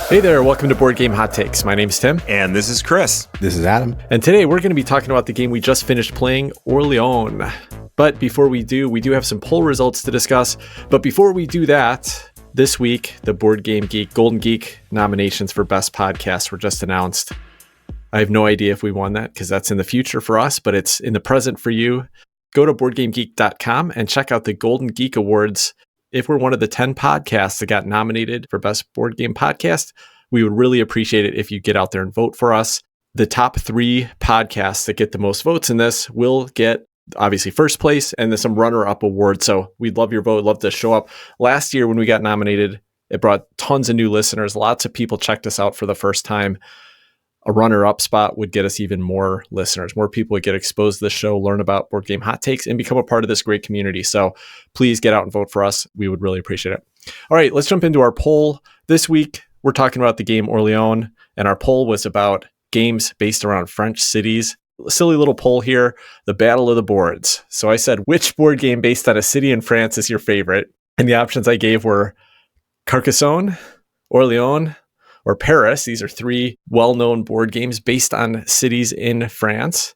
Hey there, welcome to Board Game Hot Takes. My name's Tim. And this is Chris. This is Adam. And today we're going to be talking about the game we just finished playing, Orleans. But before we do have some poll results to discuss. But before we do that, this week, the Board Game Geek Golden Geek nominations for Best Podcast were just announced. I have no idea if we won that because that's in the future for us, but it's in the present for you. Go to BoardGameGeek.com and check out the Golden Geek Awards. If we're one of the 10 podcasts that got nominated for Best Board Game Podcast, we would really appreciate it if you get out there and vote for us. The top 3 podcasts that get the most votes in this will get, obviously, first place and then some runner-up awards. So we'd love your vote, love to show up. Last year when we got nominated, it brought tons of new listeners. Lots of people checked us out for the first time. A runner-up spot would get us even more listeners. More people would get exposed to the show, learn about Board Game Hot Takes, and become a part of this great community. So please get out and vote for us. We would really appreciate it. All right, let's jump into our poll. This week, we're talking about the game Orleans, and our poll was about games based around French cities. A silly little poll here, the Battle of the Boards. So I said, which board game based on a city in France is your favorite? And the options I gave were Carcassonne, Orleans, or Paris. These are 3 well-known board games based on cities in France.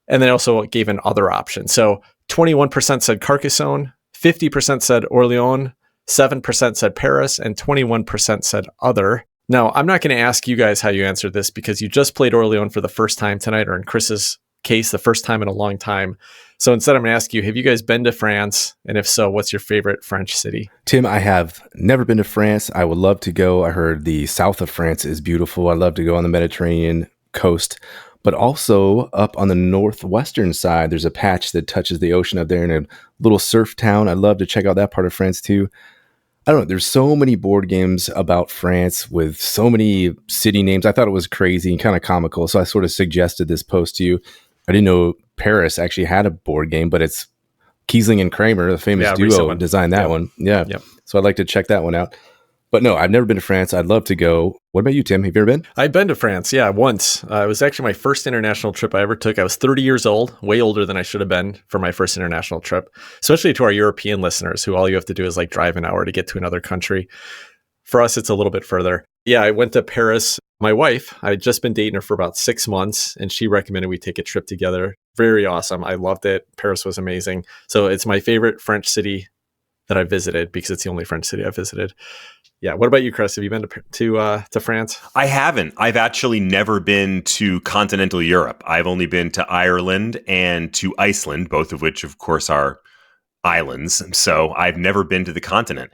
And then also gave an other option. So 21% said Carcassonne, 50% said Orleans, 7% said Paris, and 21% said other. Now, I'm not going to ask you guys how you answered this because you just played Orleans for the first time tonight, or in Chris's case, the first time in a long time. So instead, I'm going to ask you, have you guys been to France? And if so, what's your favorite French city? Tim, I have never been to France. I would love to go. I heard the south of France is beautiful. I'd love to go on the Mediterranean coast, but also up on the northwestern side, there's a patch that touches the ocean up there in a little surf town. I'd love to check out that part of France too. I don't know. There's so many board games about France with so many city names. I thought it was crazy and kind of comical. So I sort of suggested this post to you. I didn't know Paris actually had a board game, but it's Kiesling and Kramer, the famous duo, designed that one. Yeah. Yep. So I'd like to check that one out. But no, I've never been to France. I'd love to go. What about you, Tim? Have you ever been? I've been to France, once. It was actually my first international trip I ever took. I was 30 years old, way older than I should have been for my first international trip, especially to our European listeners who all you have to do is like drive an hour to get to another country. For us, it's a little bit further. Yeah, I went to Paris. My wife, I had just been dating her for about 6 months, and she recommended we take a trip together. Very awesome. I loved it. Paris was amazing. So it's my favorite French city that I visited because it's the only French city I visited. Yeah. What about you, Chris? Have you been to France? I haven't. I've actually never been to continental Europe. I've only been to Ireland and to Iceland, both of which, of course, are islands. So I've never been to the continent.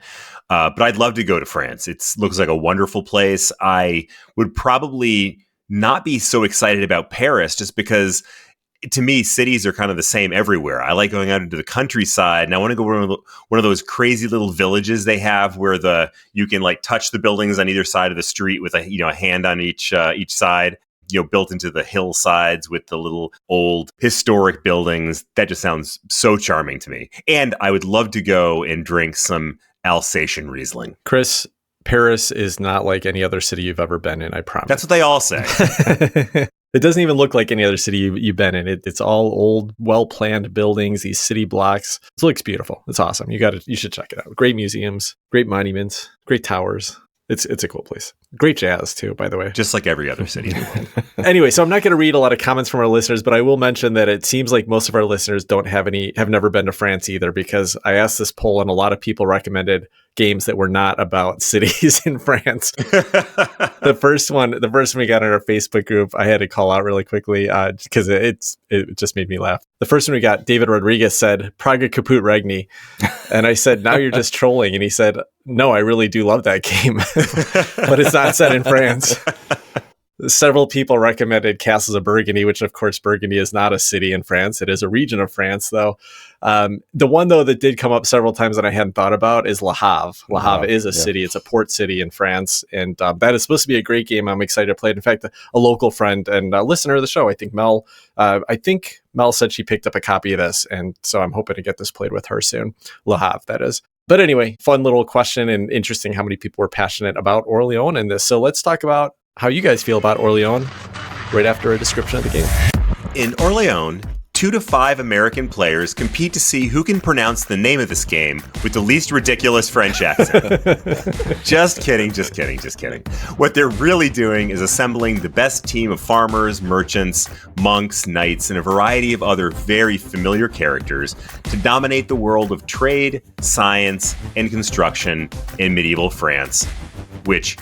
But I'd love to go to France. It looks like a wonderful place. I would probably not be so excited about Paris just because, to me, cities are kind of the same everywhere. I like going out into the countryside, and I want to go to one of those crazy little villages they have where you can like touch the buildings on either side of the street with a hand on each side. Built into the hillsides with the little old historic buildings. That just sounds so charming to me. And I would love to go and drink some Alsatian Riesling. Chris, Paris is not like any other city you've ever been in, I promise. That's what they all say. It doesn't even look like any other city you've been in. It's all old, well-planned buildings, these city blocks. It looks beautiful. It's awesome. You should check it out. Great museums, great monuments, great towers. It's a cool place. Great jazz, too, by the way. Just like every other city in the world. Anyway, so I'm not going to read a lot of comments from our listeners, but I will mention that it seems like most of our listeners have never been to France either, because I asked this poll and a lot of people recommended games that were not about cities in France. The first one we got in our Facebook group, I had to call out really quickly because it just made me laugh. The first one we got, David Rodriguez said, Praga Caput Regni. And I said, now you're just trolling. And he said, no, I really do love that game, but it's not set in France. Several people recommended Castles of Burgundy, which of course Burgundy is not a city in France. It is a region of France, though. The one, though, that did come up several times that I hadn't thought about is Le Havre. Le Havre is a city. It's a port city in France. And that is supposed to be a great game. I'm excited to play it. In fact, a local friend and a listener of the show, I think Mel said she picked up a copy of this. And so I'm hoping to get this played with her soon. Le Havre, that is. But anyway, fun little question, and interesting how many people were passionate about Orleans in this. So let's talk about how you guys feel about Orleans right after a description of the game. In Orleans, 2 to 5 American players compete to see who can pronounce the name of this game with the least ridiculous French accent. Just kidding. What they're really doing is assembling the best team of farmers, merchants, monks, knights, and a variety of other very familiar characters to dominate the world of trade, science, and construction in medieval France, which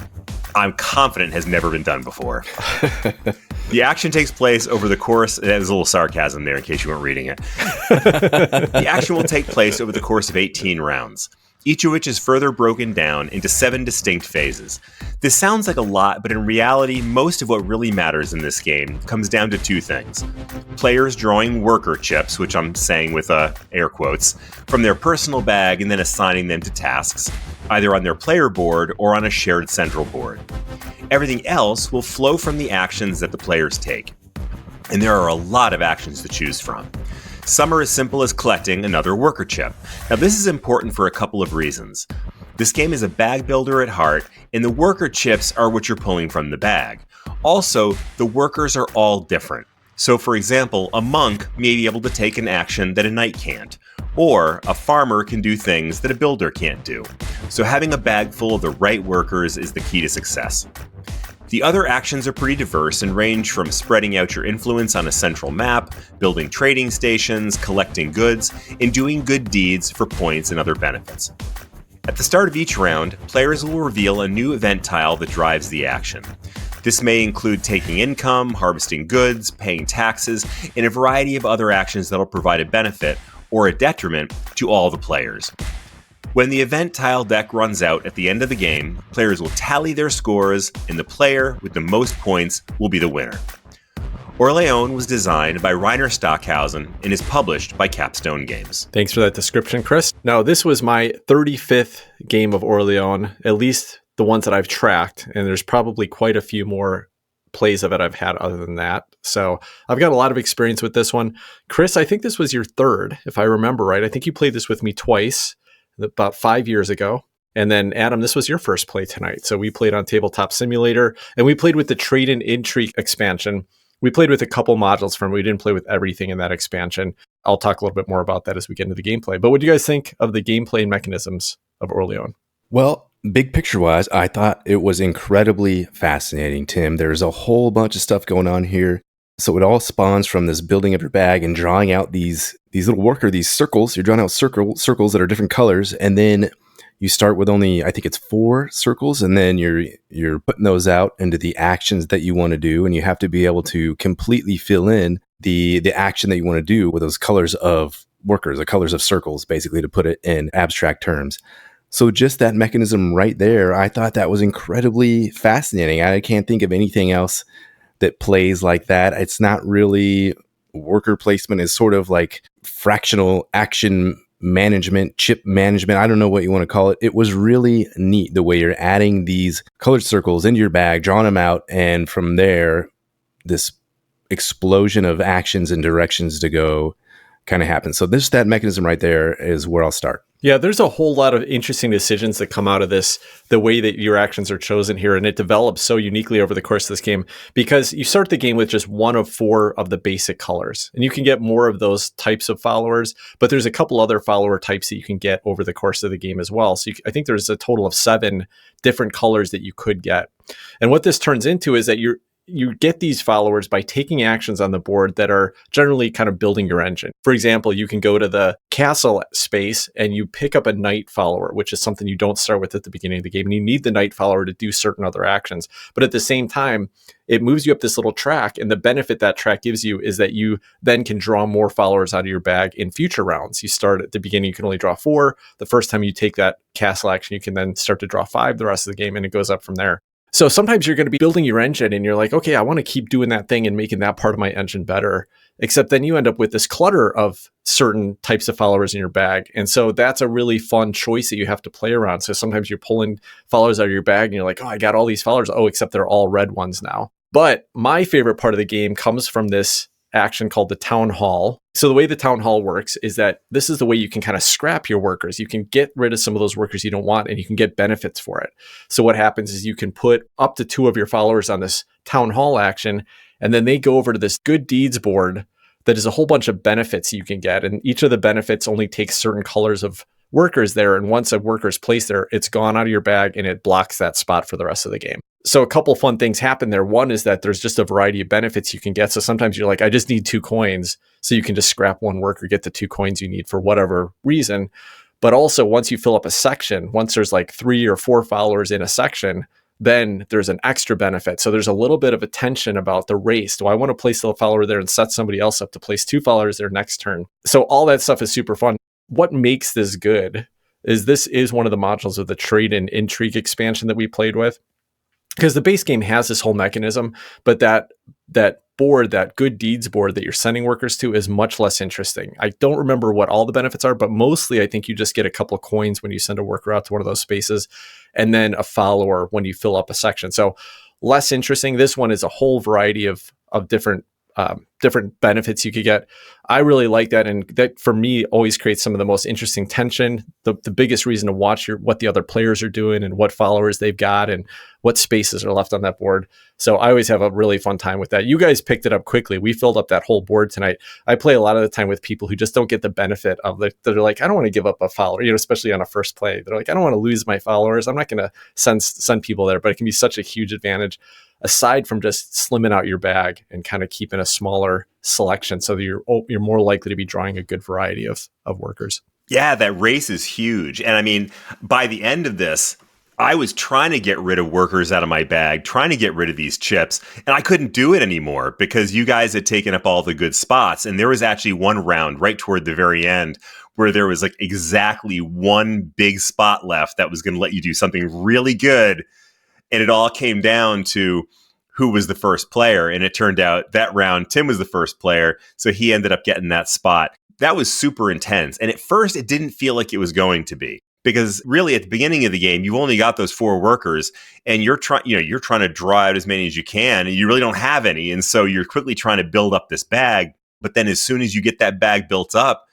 I'm confident has never been done before. The action takes place over the course, there's a little sarcasm there in case you weren't reading it. The action will take place over the course of 18 rounds, each of which is further broken down into 7 distinct phases. This sounds like a lot, but in reality, most of what really matters in this game comes down to 2 things. Players drawing worker chips, which I'm saying with air quotes, from their personal bag and then assigning them to tasks, either on their player board or on a shared central board. Everything else will flow from the actions that the players take. And there are a lot of actions to choose from. Some are as simple as collecting another worker chip. Now, this is important for a couple of reasons. This game is a bag builder at heart, and the worker chips are what you're pulling from the bag. Also, the workers are all different. So, for example, a monk may be able to take an action that a knight can't, or a farmer can do things that a builder can't do. So having a bag full of the right workers is the key to success. The other actions are pretty diverse and range from spreading out your influence on a central map, building trading stations, collecting goods, and doing good deeds for points and other benefits. At the start of each round, players will reveal a new event tile that drives the action. This may include taking income, harvesting goods, paying taxes, and a variety of other actions that will provide a benefit or a detriment to all the players. When the event tile deck runs out at the end of the game, players will tally their scores, and the player with the most points will be the winner. Orléans was designed by Rainer Stockhausen and is published by Capstone Games. Thanks for that description, Chris. Now, this was my 35th game of Orléans, at least the ones that I've tracked, and there's probably quite a few more plays of it I've had other than that. So I've got a lot of experience with this one. Chris, I think this was your third, if I remember right. I think you played this with me twice, about 5 years ago. And then Adam, this was your first play tonight. So we played on Tabletop Simulator, and we played with the Trade and Intrigue expansion. We played with a couple modules from it. We didn't play with everything in that expansion. I'll talk a little bit more about that as we get into the gameplay. But what do you guys think of the gameplay mechanisms of Orléans? Well, big picture wise, I thought it was incredibly fascinating, Tim. There's a whole bunch of stuff going on here. So it all spawns from this building of your bag and drawing out these little these circles. You're drawing out circles that are different colors. And then you start with only, I think it's 4 circles. And then you're putting those out into the actions that you want to do. And you have to be able to completely fill in the action that you want to do with those colors of workers, the colors of circles, basically, to put it in abstract terms. So just that mechanism right there, I thought that was incredibly fascinating. I can't think of anything else that plays like that. It's not really worker placement. It's sort of like fractional action management, chip management. I don't know what you want to call it. It was really neat the way you're adding these colored circles into your bag, drawing them out, and from there, this explosion of actions and directions to go kind of happens. So that mechanism right there is where I'll start. Yeah, there's a whole lot of interesting decisions that come out of this, the way that your actions are chosen here, and it develops so uniquely over the course of this game because you start the game with just 1 of 4 of the basic colors, and you can get more of those types of followers, but there's a couple other follower types that you can get over the course of the game as well. So I think there's a total of 7 different colors that you could get. And what this turns into is that you get these followers by taking actions on the board that are generally kind of building your engine. For example, you can go to the castle space and you pick up a knight follower, which is something you don't start with at the beginning of the game. And you need the knight follower to do certain other actions. But at the same time, it moves you up this little track. And the benefit that track gives you is that you then can draw more followers out of your bag in future rounds. You start at the beginning, you can only draw 4. The first time you take that castle action, you can then start to draw 5 the rest of the game, and it goes up from there. So sometimes you're going to be building your engine and you're like, okay, I want to keep doing that thing and making that part of my engine better. Except then you end up with this clutter of certain types of followers in your bag. And so that's a really fun choice that you have to play around. So sometimes you're pulling followers out of your bag and you're like, oh, I got all these followers. Oh, except they're all red ones now. But my favorite part of the game comes from this action called the Town Hall. So the way the Town Hall works is that this is the way you can kind of scrap your workers. You can get rid of some of those workers you don't want, and you can get benefits for it. So what happens is you can put up to 2 of your followers on this Town Hall action, and then they go over to this good deeds board that is a whole bunch of benefits you can get. And each of the benefits only takes certain colors of workers there. And once a worker is placed there, it's gone out of your bag and it blocks that spot for the rest of the game. So a couple fun things happen there. One is that there's just a variety of benefits you can get. So sometimes you're like, I just need 2 coins. So you can just scrap 1 worker, get the 2 coins you need for whatever reason. But also once you fill up a section, once there's like 3 or 4 followers in a section, then there's an extra benefit. So there's a little bit of a tension about the race. Do I want to place the follower there and set somebody else up to place 2 followers there next turn? So all that stuff is super fun. What makes this good is this is one of the modules of the Trade and Intrigue expansion that we played with. Because the base game has this whole mechanism, but that board, that good deeds board that you're sending workers to is much less interesting. I don't remember what all the benefits are, but mostly I think you just get a couple of coins when you send a worker out to one of those spaces, and then a follower when you fill up a section. So less interesting. This one is a whole variety of different benefits you could get. I really like that, and that for me always creates some of the most interesting tension. The biggest reason to watch what the other players are doing and what followers they've got and what spaces are left on that board. So I always have a really fun time with that. You guys picked it up quickly. We filled up that whole board tonight. I play a lot of the time with people who just don't get the benefit of it. They're like, I don't want to give up a follower, especially on a first play. They're like, I don't want to lose my followers. I'm not going to send people there, but it can be such a huge advantage aside from just slimming out your bag and kind of keeping a smaller selection so that you're more likely to be drawing a good variety of workers. Yeah, that race is huge. And I mean, by the end of this, I was trying to get rid of workers out of my bag, trying to get rid of these chips, and I couldn't do it anymore because you guys had taken up all the good spots. And there was actually one round right toward the very end where there was like exactly one big spot left that was going to let you do something really good. And it all came down to who was the first player. And it turned out that round, Tim was the first player. So he ended up getting that spot. That was super intense. And at first, it didn't feel like it was going to be. Because really, at the beginning of the game, you've only got those 4 workers, and you're trying to draw out as many as you can, and you really don't have any. And so you're quickly trying to build up this bag. But then as soon as you get that bag built up,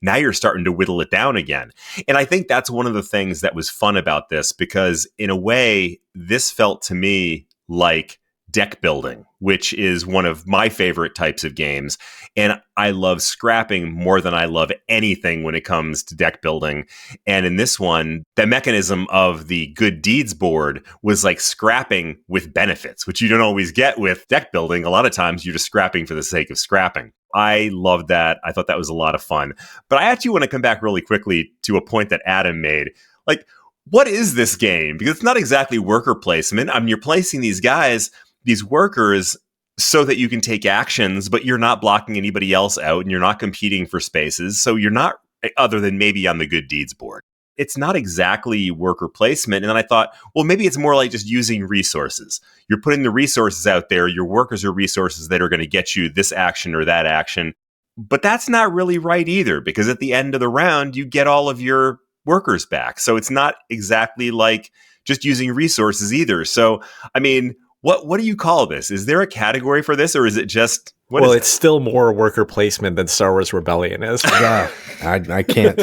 now you're starting to whittle it down again. And I think that's one of the things that was fun about this, because in a way, this felt to me like deck building, which is one of my favorite types of games. And I love scrapping more than I love anything when it comes to deck building. And in this one, the mechanism of the good deeds board was like scrapping with benefits, which you don't always get with deck building. A lot of times you're just scrapping for the sake of scrapping. I loved that. I thought that was a lot of fun. But I actually want to come back really quickly to a point that Adam made. Like, what is this game? Because it's not exactly worker placement. I mean, you're placing these guys, these workers, so that you can take actions, but you're not blocking anybody else out and you're not competing for spaces. So you're not, other than maybe on the good deeds board. It's not exactly worker placement. And then I thought, well, maybe it's more like just using resources. You're putting the resources out there. Your workers are resources that are going to get you this action or that action. But that's not really right either, because at the end of the round, you get all of your workers back. So it's not exactly like just using resources either. So, I mean, what do you call this? Is there a category for this, or is it just... It's still more worker placement than Star Wars Rebellion is. Yeah, I can't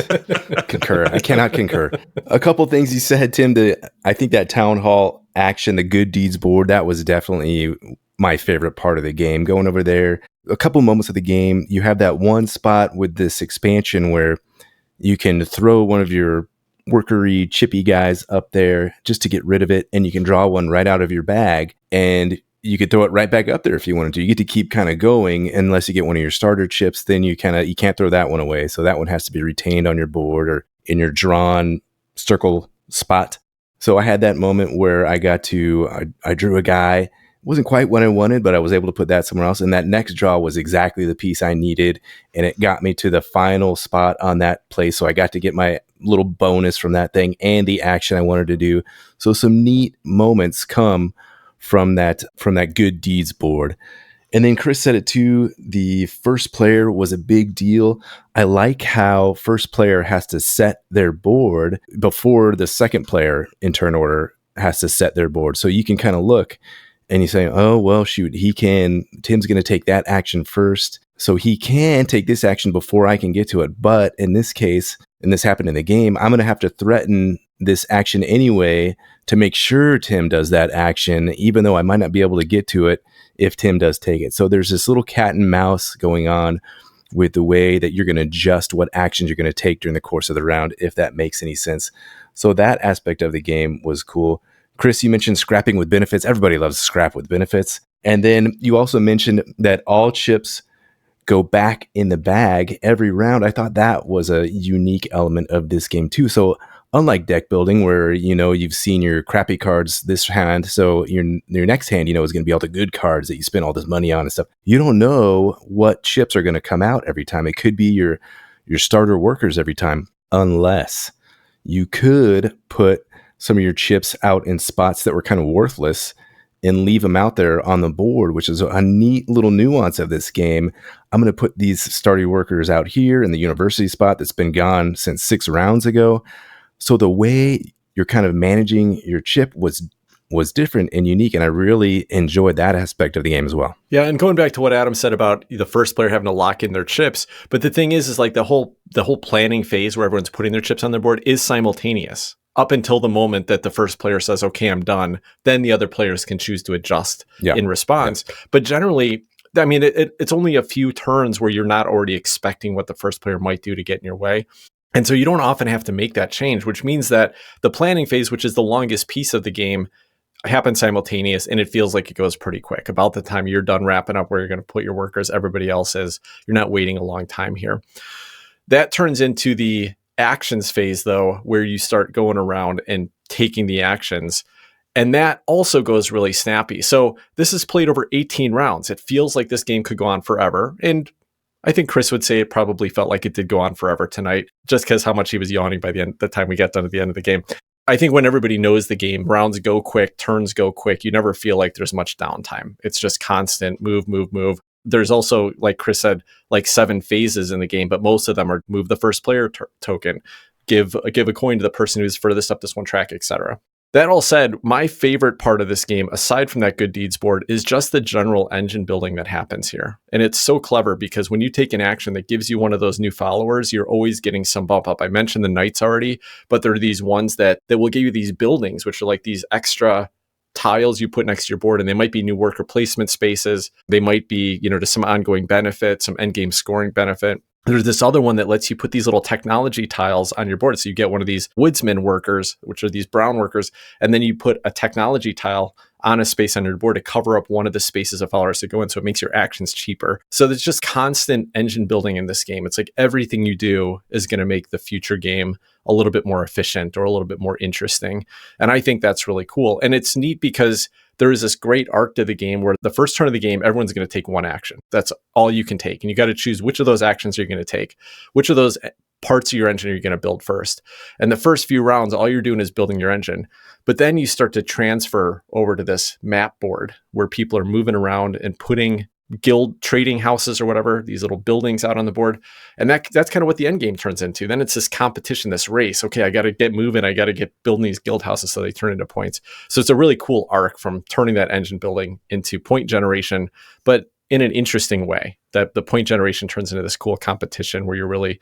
concur. I cannot concur. A couple things you said, Tim. I think that town hall action, the good deeds board, that was definitely my favorite part of the game. Going over there, a couple moments of the game, you have that one spot with this expansion where you can throw one of your workery chippy guys up there just to get rid of it, and you can draw one right out of your bag, and you could throw it right back up there if you wanted to. You get to keep kind of going unless you get one of your starter chips. Then you can't throw that one away. So that one has to be retained on your board or in your drawn circle spot. So I had that moment where I drew a guy. It wasn't quite what I wanted, but I was able to put that somewhere else. And that next draw was exactly the piece I needed. And it got me to the final spot on that place. So I got to get my little bonus from that thing and the action I wanted to do. So some neat moments come from that good deeds board. And then Chris said it too, the first player was a big deal. I like how first player has to set their board before the second player in turn order has to set their board. So you can kind of look and you say, oh, well, shoot, Tim's going to take that action first. So he can take this action before I can get to it. But in this case, and this happened in the game, I'm going to have to threaten this action anyway to make sure Tim does that action, even though I might not be able to get to it if Tim does take it. So there's this little cat and mouse going on with the way that you're going to adjust what actions you're going to take during the course of the round, if that makes any sense. So that aspect of the game was cool. Chris, you mentioned scrapping with benefits. Everybody loves scrap with benefits. And then you also mentioned that all chips go back in the bag every round. I thought that was a unique element of this game too. So unlike deck building, where, you've seen your crappy cards this hand, so your next hand, is going to be all the good cards that you spend all this money on and stuff. You don't know what chips are going to come out every time. It could be your starter workers every time, unless you could put some of your chips out in spots that were kind of worthless and leave them out there on the board, which is a neat little nuance of this game. I'm going to put these starter workers out here in the university spot that's been gone since 6 rounds ago. So the way you're kind of managing your chip was different and unique, and I really enjoyed that aspect of the game as well. Yeah, and going back to what Adam said about the first player having to lock in their chips, but the thing is like the whole planning phase where everyone's putting their chips on their board is simultaneous up until the moment that the first player says, okay, I'm done. Then the other players can choose to adjust in response. Yeah. But generally, I mean, it's only a few turns where you're not already expecting what the first player might do to get in your way. And so you don't often have to make that change, which means that the planning phase, which is the longest piece of the game, happens simultaneous, and it feels like it goes pretty quick. About the time you're done wrapping up where you're going to put your workers, everybody else is. You're not waiting a long time here. That turns into the actions phase, though, where you start going around and taking the actions. And that also goes really snappy. So this is played over 18 rounds. It feels like this game could go on forever. And I think Chris would say it probably felt like it did go on forever tonight, just because how much he was yawning by the time we got done at the end of the game. I think when everybody knows the game, rounds go quick, turns go quick, you never feel like there's much downtime. It's just constant move, move, move. There's also, like Chris said, like 7 phases in the game, but most of them are move the first player token, give a coin to the person who's furthest up this one track, etc. That all said, my favorite part of this game, aside from that good deeds board, is just the general engine building that happens here. And it's so clever because when you take an action that gives you one of those new followers, you're always getting some bump up. I mentioned the knights already, but there are these ones that will give you these buildings, which are like these extra tiles you put next to your board, and they might be new worker placement spaces. They might be, to some ongoing benefit, some endgame scoring benefit. There's this other one that lets you put these little technology tiles on your board. So you get one of these woodsman workers, which are these brown workers, and then you put a technology tile on a space on your board to cover up one of the spaces of followers to go in. So it makes your actions cheaper. So there's just constant engine building in this game. It's like everything you do is going to make the future game a little bit more efficient or a little bit more interesting. And I think that's really cool. And it's neat because there is this great arc to the game where the first turn of the game, everyone's going to take one action. That's all you can take. And you got to choose which of those actions you're going to take, which of those parts of your engine are you going to build first. And the first few rounds, all you're doing is building your engine. But then you start to transfer over to this map board where people are moving around and putting guild trading houses or whatever, these little buildings out on the board. And that's kind of what the end game turns into. Then it's this competition, this race. Okay, I got to get moving. I got to get building these guild houses so they turn into points. So it's a really cool arc from turning that engine building into point generation, but in an interesting way, that the point generation turns into this cool competition where you're really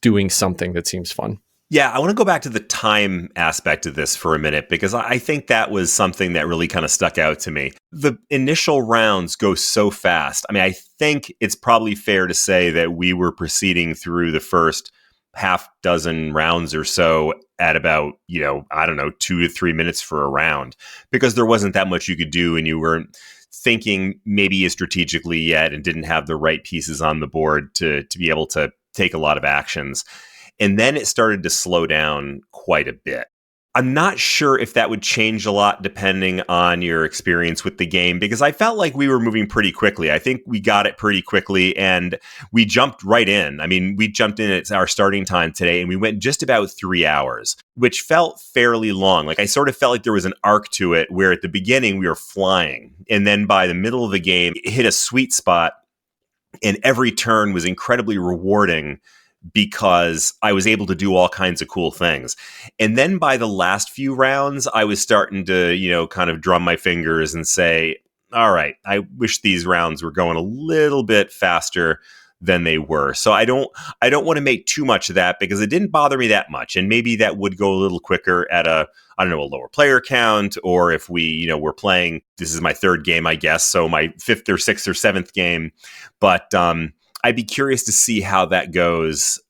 doing something that seems fun. Yeah, I want to go back to the time aspect of this for a minute, because I think that was something that really kind of stuck out to me. The initial rounds go so fast. I mean, I think it's probably fair to say that we were proceeding through the first half dozen rounds or so at about, 2 to 3 minutes for a round, because there wasn't that much you could do and you weren't thinking maybe as strategically yet and didn't have the right pieces on the board to be able to take a lot of actions. And then it started to slow down quite a bit. I'm not sure if that would change a lot depending on your experience with the game, because I felt like we were moving pretty quickly. I think we got it pretty quickly and we jumped right in. I mean, we jumped in at our starting time today and we went just about 3 hours, which felt fairly long. Like I sort of felt like there was an arc to it where at the beginning we were flying. And then by the middle of the game, it hit a sweet spot and every turn was incredibly rewarding, because I was able to do all kinds of cool things. And then by the last few rounds, I was starting to, kind of drum my fingers and say, all right, I wish these rounds were going a little bit faster than they were. So I don't want to make too much of that because it didn't bother me that much. And maybe that would go a little quicker at a lower player count, or if we're playing, this is my third game, I guess, so my fifth or sixth or seventh game. But I'd be curious to see how that goes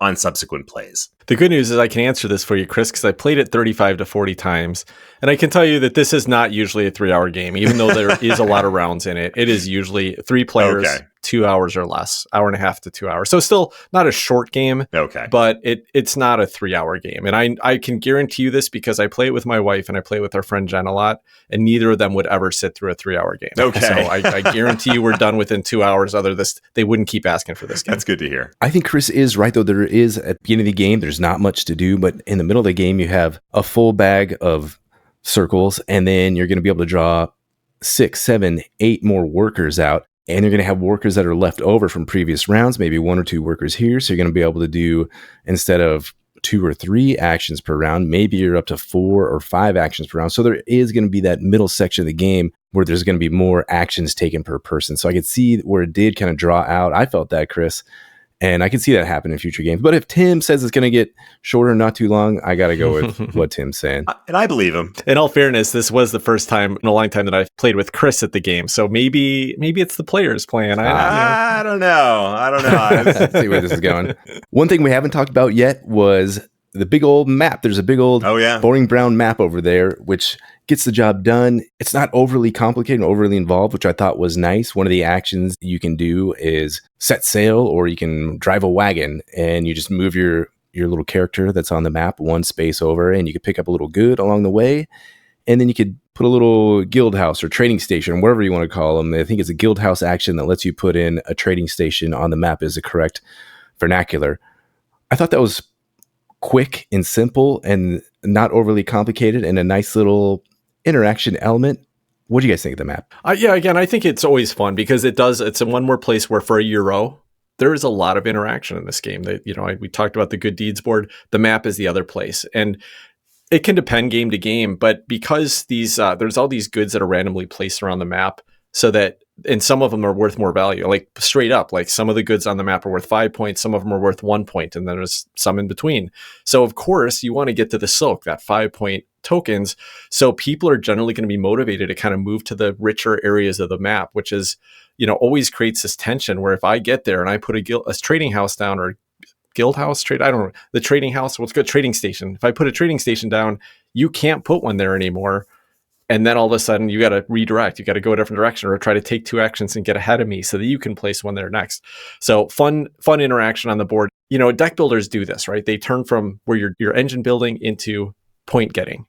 on subsequent plays. The good news is I can answer this for you, Chris, because I played it 35 to 40 times. And I can tell you that this is not usually a 3-hour game, even though there is a lot of rounds in it. It is usually 3 players, 2 hours or less, hour and a half to 2 hours. So still not a short game, but it's not a 3-hour game. And I can guarantee you this because I play it with my wife and I play with our friend Jen a lot, and neither of them would ever sit through a 3-hour game. So I guarantee you we're done within 2 hours. They wouldn't keep asking for this game. That's good to hear. I think Chris is right, though. There is, at the beginning of the game, there's not much to do, but in the middle of the game, you have a full bag of circles, and then you're going to be able to draw 6, 7, 8 more workers out. And you're going to have workers that are left over from previous rounds, maybe 1 or 2 workers here. So you're going to be able to do, instead of 2 or 3 actions per round, maybe you're up to 4 or 5 actions per round. So there is going to be that middle section of the game where there's going to be more actions taken per person. So I could see where it did kind of draw out. I felt that, Chris. And I can see that happen in future games. But if Tim says it's going to get shorter, not too long, I got to go with what Tim's saying. And I believe him. In all fairness, this was the first time in a long time that I've played with Chris at the game. So maybe it's the players playing. I don't know. Let's see where this is going. One thing we haven't talked about yet was the big old map. There's a big old boring brown map over there, which gets the job done. It's not overly complicated and overly involved, which I thought was nice. One of the actions you can do is set sail, or you can drive a wagon, and you just move your little character that's on the map 1 space over, and you could pick up a little good along the way. And then you could put a little guild house or trading station, whatever you want to call them. I think it's a guild house action that lets you put in a trading station on the map, is the correct vernacular. I thought that was quick and simple and not overly complicated, and a nice little interaction element. What do you guys think of the map? Again, I think it's always fun because it's one more place where for a Euro, there is a lot of interaction in this game. We talked about the good deeds board. The map is the other place. And it can depend game to game, but because there's all these goods that are randomly placed around the map, so that, and some of them are worth more value, like straight up, like some of the goods on the map are worth 5 points, some of them are worth 1 point, and then there's some in between. So of course you want to get to the silk, that 5-point tokens. So people are generally going to be motivated to kind of move to the richer areas of the map, which is, always creates this tension where if I get there and I put a trading house down, or guild house I don't know, the trading house, what's good, trading station. If I put a trading station down, you can't put one there anymore. And then all of a sudden you got to redirect, you got to go a different direction, or try to take 2 actions and get ahead of me so that you can place one there next. So fun interaction on the board. Deck builders do this, right? They turn from where you're engine building into point getting.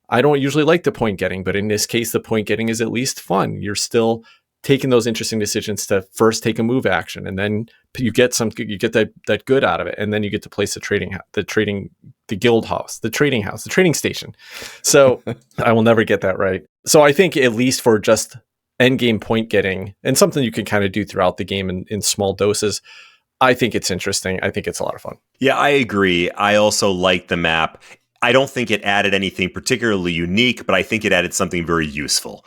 I don't usually like the point getting, but in this case, the point getting is at least fun. You're still taking those interesting decisions to first take a move action, and then you get that good out of it, and then you get to place the guild house, the trading station. So I will never get that right. So I think at least for just end game point getting, and something you can kind of do throughout the game in small doses, I think it's interesting. I think it's a lot of fun. Yeah, I agree. I also like the map. I don't think it added anything particularly unique, but I think it added something very useful.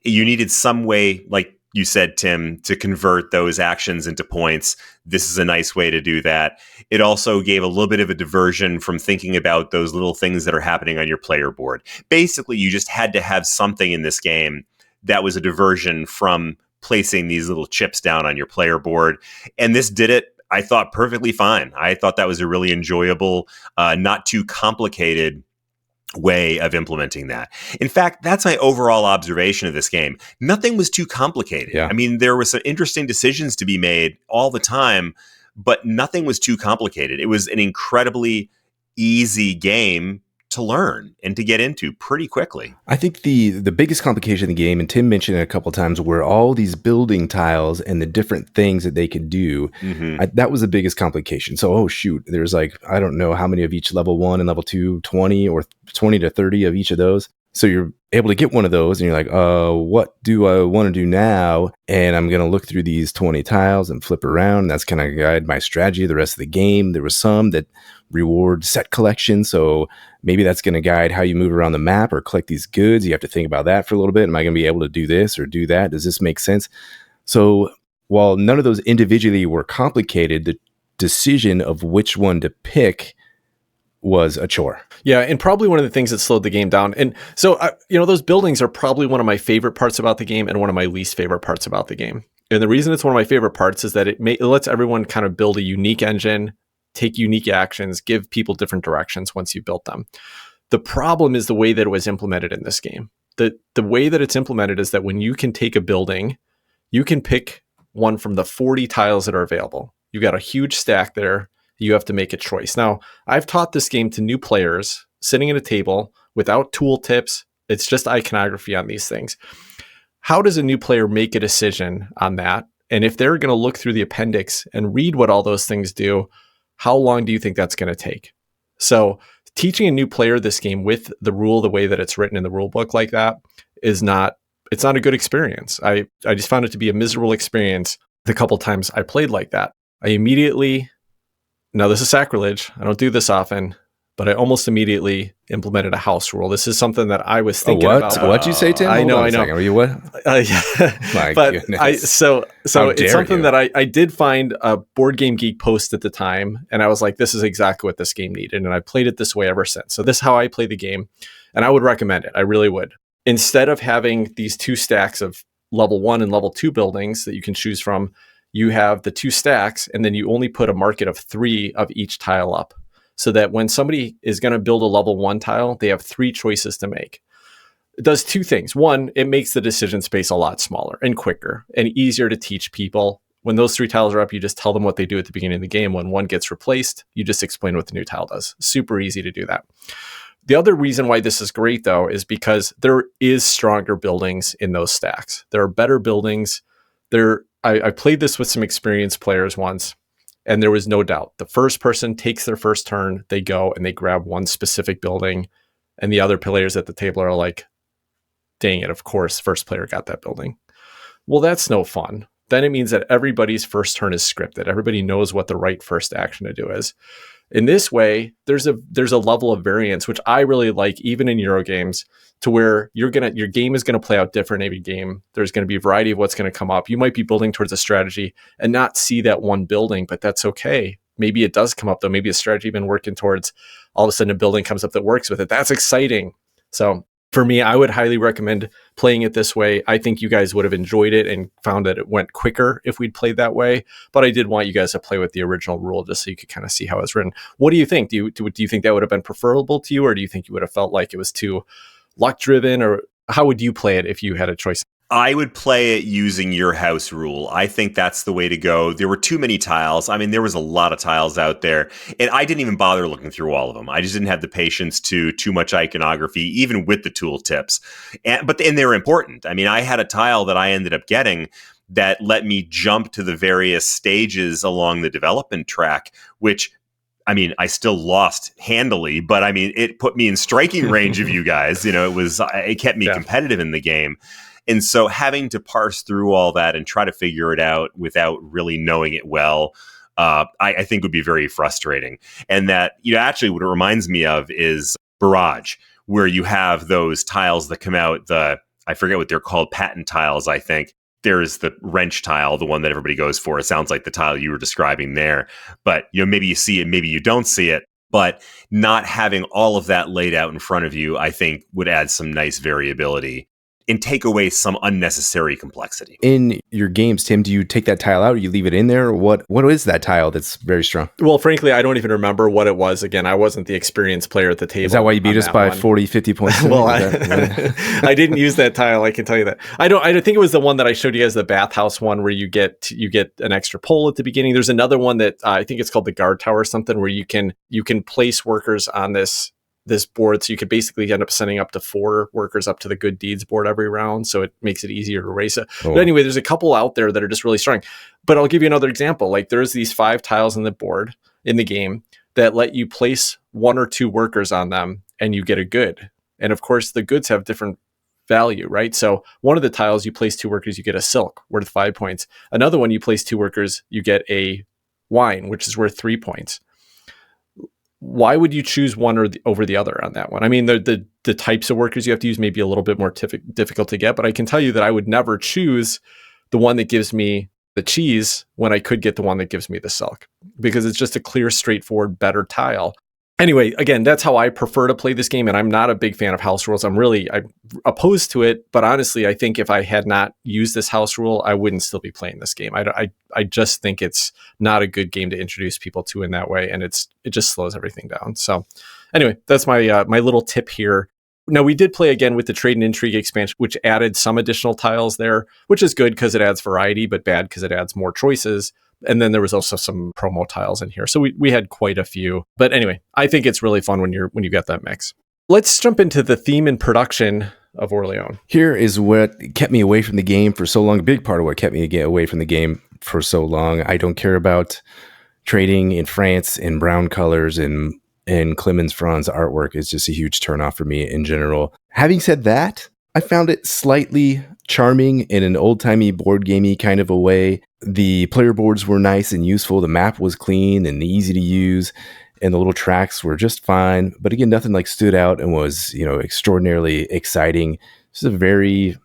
You needed some way, like you said, Tim, to convert those actions into points. This is a nice way to do that. It also gave a little bit of a diversion from thinking about those little things that are happening on your player board. Basically, you just had to have something in this game that was a diversion from placing these little chips down on your player board. And this did it, I thought, perfectly fine. I thought that was a really enjoyable, not too complicated way of implementing that. In fact, that's my overall observation of this game. Nothing was too complicated. Yeah. I mean, there were some interesting decisions to be made all the time, but nothing was too complicated. It was an incredibly easy game to learn and to get into pretty quickly. I think the biggest complication of the game, and Tim mentioned it a couple of times, were all these building tiles and the different things that they could do. Mm-hmm. That was the biggest complication. So, there's like, I don't know how many of each level 1 and level 2, 20 or 20 to 30 of each of those. So you're able to get one of those and you're like, what do I want to do now? And I'm going to look through these 20 tiles and flip around. That's kind of guide my strategy the rest of the game. There was some that reward set collection. So maybe that's going to guide how you move around the map or collect these goods. You have to think about that for a little bit. Am I going to be able to do this or do that? Does this make sense? So while none of those individually were complicated, the decision of which one to pick was a chore. Yeah, and probably one of the things that slowed the game down. And so, those buildings are probably one of my favorite parts about the game and one of my least favorite parts about the game. And the reason it's one of my favorite parts is that it lets everyone kind of build a unique engine, take unique actions, give people different directions once you've built them. The problem is the way that it was implemented in this game. The way that it's implemented is that when you can take a building, you can pick one from the 40 tiles that are available. You've got a huge stack there. You have to make a choice. Now, I've taught this game to new players sitting at a table without tool tips. It's just iconography on these things. How does a new player make a decision on that? And if they're going to look through the appendix and read what all those things do, how long do you think that's going to take? So teaching a new player this game with the rule the way that it's written in the rule book like that it's not a good experience. I just found it to be a miserable experience the couple times I played like that. Now this is sacrilege. I don't do this often, but I almost immediately implemented a house rule. This is something that I was thinking about. What'd you say, Tim? I know. Were you what? Yeah. My but goodness. So it's something you. that I did find a Board Game Geek post at the time, and I was like, this is exactly what this game needed, and I played it this way ever since. So this is how I play the game, and I would recommend it. I really would. Instead of having these two stacks of level 1 and level 2 buildings that you can choose from, you have the two stacks, and then you only put a market of 3 of each tile up, so that when somebody is going to build a level 1 tile, they have 3 choices to make. It does 2 things. One, it makes the decision space a lot smaller and quicker and easier to teach people. When those 3 tiles are up, you just tell them what they do at the beginning of the game. When one gets replaced, you just explain what the new tile does. Super easy to do that. The other reason why this is great, though, is because there is stronger buildings in those stacks. There are better buildings. I played this with some experienced players once, and there was no doubt. The first person takes their first turn, they go and they grab one specific building, and the other players at the table are like, dang it, of course, first player got that building. Well, that's no fun. Then it means that everybody's first turn is scripted. Everybody knows what the right first action to do is. In this way, there's a level of variance, which I really like, even in Euro games, to where your game is going to play out different every game. There's going to be a variety of what's going to come up. You might be building towards a strategy and not see that one building, but that's okay. Maybe it does come up, though. Maybe a strategy you've been working towards, all of a sudden a building comes up that works with it. That's exciting. So for me, I would highly recommend playing it this way. I think you guys would have enjoyed it and found that it went quicker if we'd played that way. But I did want you guys to play with the original rule just so you could kind of see how it's written. What do you think? Do you think that would have been preferable to you, or do you think you would have felt like it was too luck driven, or how would you play it if you had a choice? I would play it using your house rule. I think that's the way to go. There were too many tiles. I mean, there was a lot of tiles out there, and I didn't even bother looking through all of them. I just didn't have the patience to too much iconography, even with the tool tips. But they were important. I mean, I had a tile that I ended up getting that let me jump to the various stages along the development track, which, I mean, I still lost handily, but I mean, it put me in striking range of you guys. It kept me competitive in the game. And so having to parse through all that and try to figure it out without really knowing it well, I think would be very frustrating. And that, actually what it reminds me of is Barrage, where you have those tiles that come out, I forget what they're called, patent tiles, I think. There's the wrench tile, the one that everybody goes for. It sounds like the tile you were describing there. But, maybe you see it, maybe you don't see it. But not having all of that laid out in front of you, I think, would add some nice variability and take away some unnecessary complexity. In your games, Tim, do you take that tile out or you leave it in there? What is that tile that's very strong? Well, frankly, I don't even remember what it was. Again, I wasn't the experienced player at the table. Is that why you beat us by 40, 50 points? Well, I didn't use that tile. I can tell you that. I think it was the one that I showed you guys, the bathhouse one, where you get an extra pole at the beginning. There's another one that I think it's called the guard tower or something, where you can place workers on this board, so you could basically end up sending up to 4 workers up to the good deeds board every round, so it makes it easier to race it. But anyway, there's a couple out there that are just really strong. But I'll give you another example. Like, there's these 5 tiles in the board in the game that let you place 1 or 2 workers on them and you get a good. And of course, the goods have different value, right? So one of the tiles, you place 2 workers, you get a silk worth 5 points. Another one, you place 2 workers, you get a wine, which is worth 3 points. Why would you choose one over the other on that one? I mean, the types of workers you have to use may be a little bit more difficult to get, but I can tell you that I would never choose the one that gives me the cheese when I could get the one that gives me the silk, because it's just a clear, straightforward, better tile. Anyway, again, that's how I prefer to play this game, and I'm not a big fan of house rules. I'm opposed to it, but honestly, I think if I had not used this house rule, I wouldn't still be playing this game. I just think it's not a good game to introduce people to in that way, and it just slows everything down. So anyway, that's my my little tip here. Now, we did play again with the Trade and Intrigue expansion, which added some additional tiles there, which is good because it adds variety, but bad because it adds more choices. And then there was also some promo tiles in here. So we had quite a few. But anyway, I think it's really fun when you get that mix. Let's jump into the theme and production of Orleans. Here is what kept me away from the game for so long. A big part of what kept me away from the game for so long. I don't care about trading in France in brown colors, and Clemens Franz's artwork is just a huge turnoff for me in general. Having said that, I found it slightly charming in an old-timey board gamey kind of a way. The player boards were nice and useful. The map was clean and easy to use, and the little tracks were just fine. But again, nothing like stood out and was, extraordinarily exciting. It's a very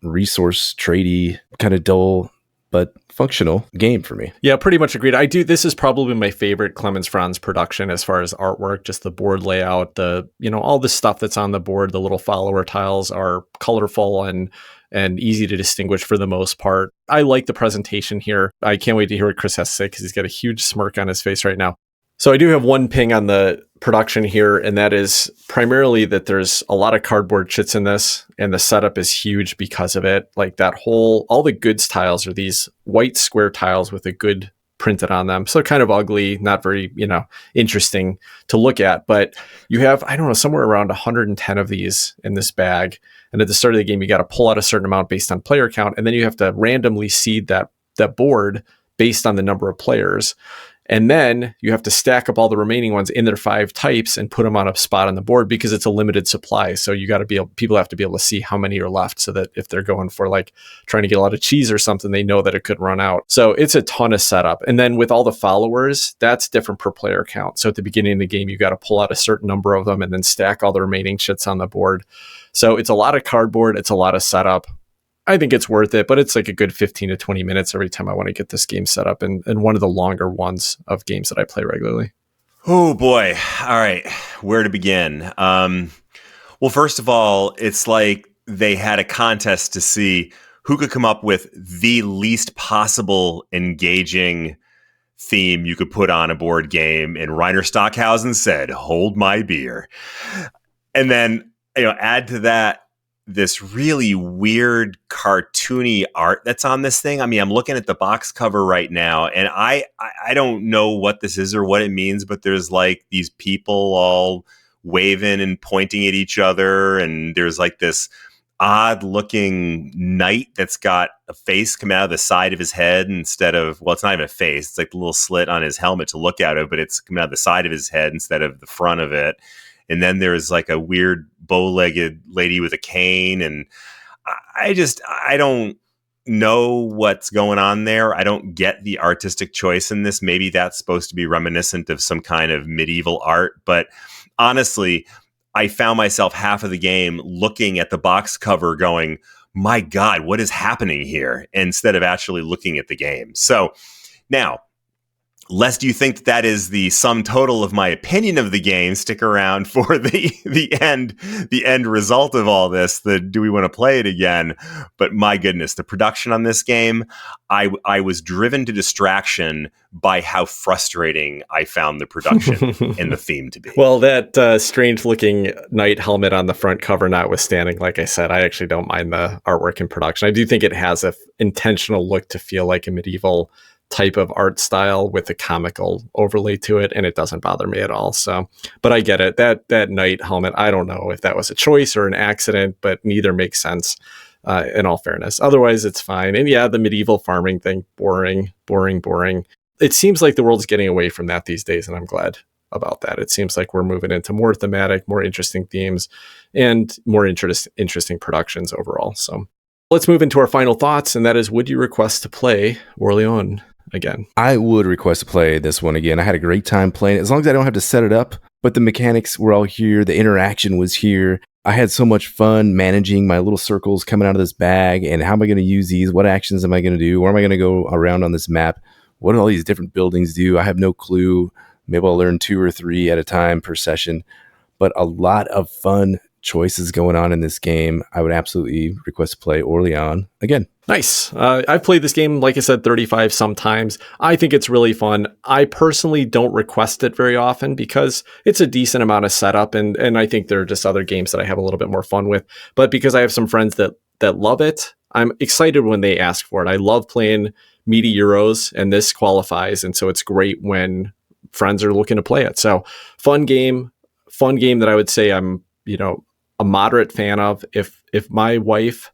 resource tradey, kind of dull but functional game for me. Yeah, pretty much agreed. This is probably my favorite Clemens Franz production as far as artwork, just the board layout, all the stuff that's on the board. The little follower tiles are colorful and easy to distinguish for the most part. I like the presentation here. I can't wait to hear what Chris has to say because he's got a huge smirk on his face right now. So I do have one ping on the production here, and that is primarily that there's a lot of cardboard chits in this, and the setup is huge because of it. Like all the goods tiles are these white square tiles with a good printed on them. So they're kind of ugly, not very, interesting to look at. But you have, somewhere around 110 of these in this bag. And at the start of the game, you got to pull out a certain amount based on player count, and then you have to randomly seed that board based on the number of players. And then you have to stack up all the remaining ones in their 5 types and put them on a spot on the board because it's a limited supply. So people have to be able to see how many are left so that if they're going for trying to get a lot of cheese or something, they know that it could run out. So it's a ton of setup. And then with all the followers, that's different per player count. So at the beginning of the game, you got to pull out a certain number of them and then stack all the remaining shits on the board. So it's a lot of cardboard. It's a lot of setup. I think it's worth it, but it's like a good 15 to 20 minutes every time I want to get this game set up, and one of the longer ones of games that I play regularly. Oh boy. All right. Where to begin? Well, first of all, it's like they had a contest to see who could come up with the least possible engaging theme you could put on a board game. And Reiner Stockhausen said, "Hold my beer." And then, add to that this really weird cartoony art that's on this thing. I mean, I'm looking at the box cover right now, and I don't know what this is or what it means, but there's these people all waving and pointing at each other, and there's this odd looking knight that's got a face coming out of the side of his head instead of, well, it's not even a face. It's like the little slit on his helmet to look out of, but it's coming out of the side of his head instead of the front of it. And then there's a weird bow-legged lady with a cane. And I don't know what's going on there. I don't get the artistic choice in this. Maybe that's supposed to be reminiscent of some kind of medieval art. But honestly, I found myself half of the game looking at the box cover going, my God, what is happening here? Instead of actually looking at the game. So now, lest you think that is the sum total of my opinion of the game, stick around for the end result of all this. Do we want to play it again? But my goodness, the production on this game, I was driven to distraction by how frustrating I found the production and the theme to be. Well, that strange looking knight helmet on the front cover notwithstanding, like I said, I actually don't mind the artwork and production. I do think it has an intentional look to feel like a medieval type of art style with a comical overlay to it, and it doesn't bother me at all. So, but I get it. That knight helmet, I don't know if that was a choice or an accident, but neither makes sense in all fairness. Otherwise, it's fine. And yeah, the medieval farming thing, boring. It seems like the world's getting away from that these days, and I'm glad about that. It seems like we're moving into more thematic, more interesting themes, and more interesting productions overall. So let's move into our final thoughts, and that is, would you request to play Orleans again? I would request to play this one again. I had a great time playing it, as long as I don't have to set it up. But the mechanics were all here. The interaction was here. I had so much fun managing my little circles coming out of this bag, and how am I going to use these? What actions am I going to do? Where am I going to go around on this map? What do all these different buildings do? I have no clue. Maybe I'll learn 2 or 3 at a time per session, but a lot of fun choices going on in this game. I would absolutely request to play Orleans again. Nice. I've played this game, like I said, 35 sometimes. I think it's really fun. I personally don't request it very often because it's a decent amount of setup, and I think there are just other games that I have a little bit more fun with. But because I have some friends that love it, I'm excited when they ask for it. I love playing meaty Euros, and this qualifies, and so it's great when friends are looking to play it. So fun game that I would say I'm, a moderate fan of. If my wife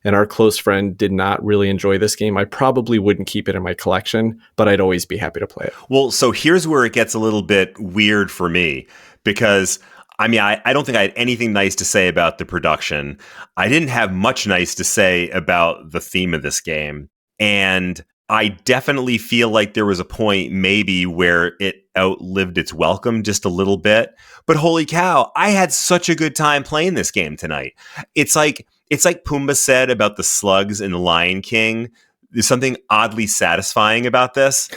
and our close friend did not really enjoy this game, I probably wouldn't keep it in my collection, but I'd always be happy to play it. Well, so here's where it gets a little bit weird for me, because I don't think I had anything nice to say about the production. I didn't have much nice to say about the theme of this game. And I definitely feel like there was a point maybe where it outlived its welcome just a little bit. But holy cow, I had such a good time playing this game tonight. It's like Pumbaa said about the slugs in The Lion King. There's something oddly satisfying about this.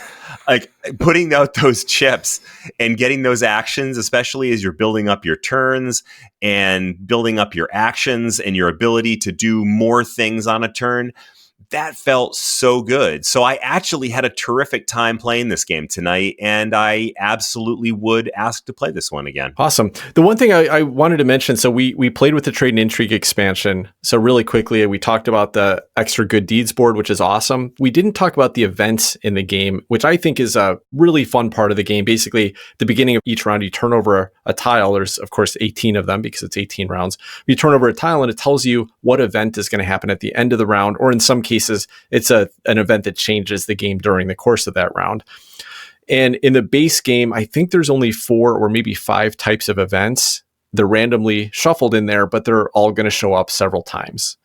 Like putting out those chips and getting those actions, especially as you're building up your turns and building up your actions and your ability to do more things on a turn. That felt so good. So I actually had a terrific time playing this game tonight, and I absolutely would ask to play this one again. Awesome. The one thing I wanted to mention, so we played with the Trade and Intrigue expansion. So really quickly, we talked about the extra good deeds board, which is awesome. We didn't talk about the events in the game, which I think is a really fun part of the game. Basically, the beginning of each round, you turn over a tile. There's, of course, 18 of them because it's 18 rounds. You turn over a tile, and it tells you what event is going to happen at the end of the round, or in some cases, it's an event that changes the game during the course of that round. And in the base game, I think there's only 4 or maybe 5 types of events. They're randomly shuffled in there, but they're all going to show up several times.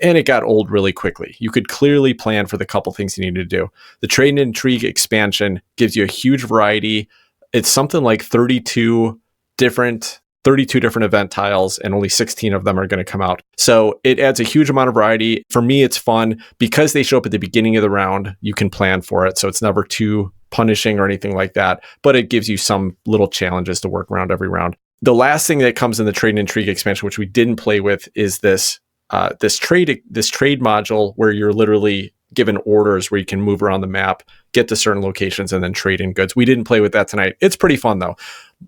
And it got old really quickly. You could clearly plan for the couple things you need to do. The Trade and Intrigue expansion gives you a huge variety. It's something like 32 different event tiles, and only 16 of them are going to come out. So it adds a huge amount of variety. For me, it's fun because they show up at the beginning of the round. You can plan for it. So it's never too punishing or anything like that, but it gives you some little challenges to work around every round. The last thing that comes in the Trade and Intrigue expansion, which we didn't play with, is this trade module where you're literally given orders where you can move around the map, get to certain locations, and then trade in goods. We didn't play with that tonight. It's pretty fun though.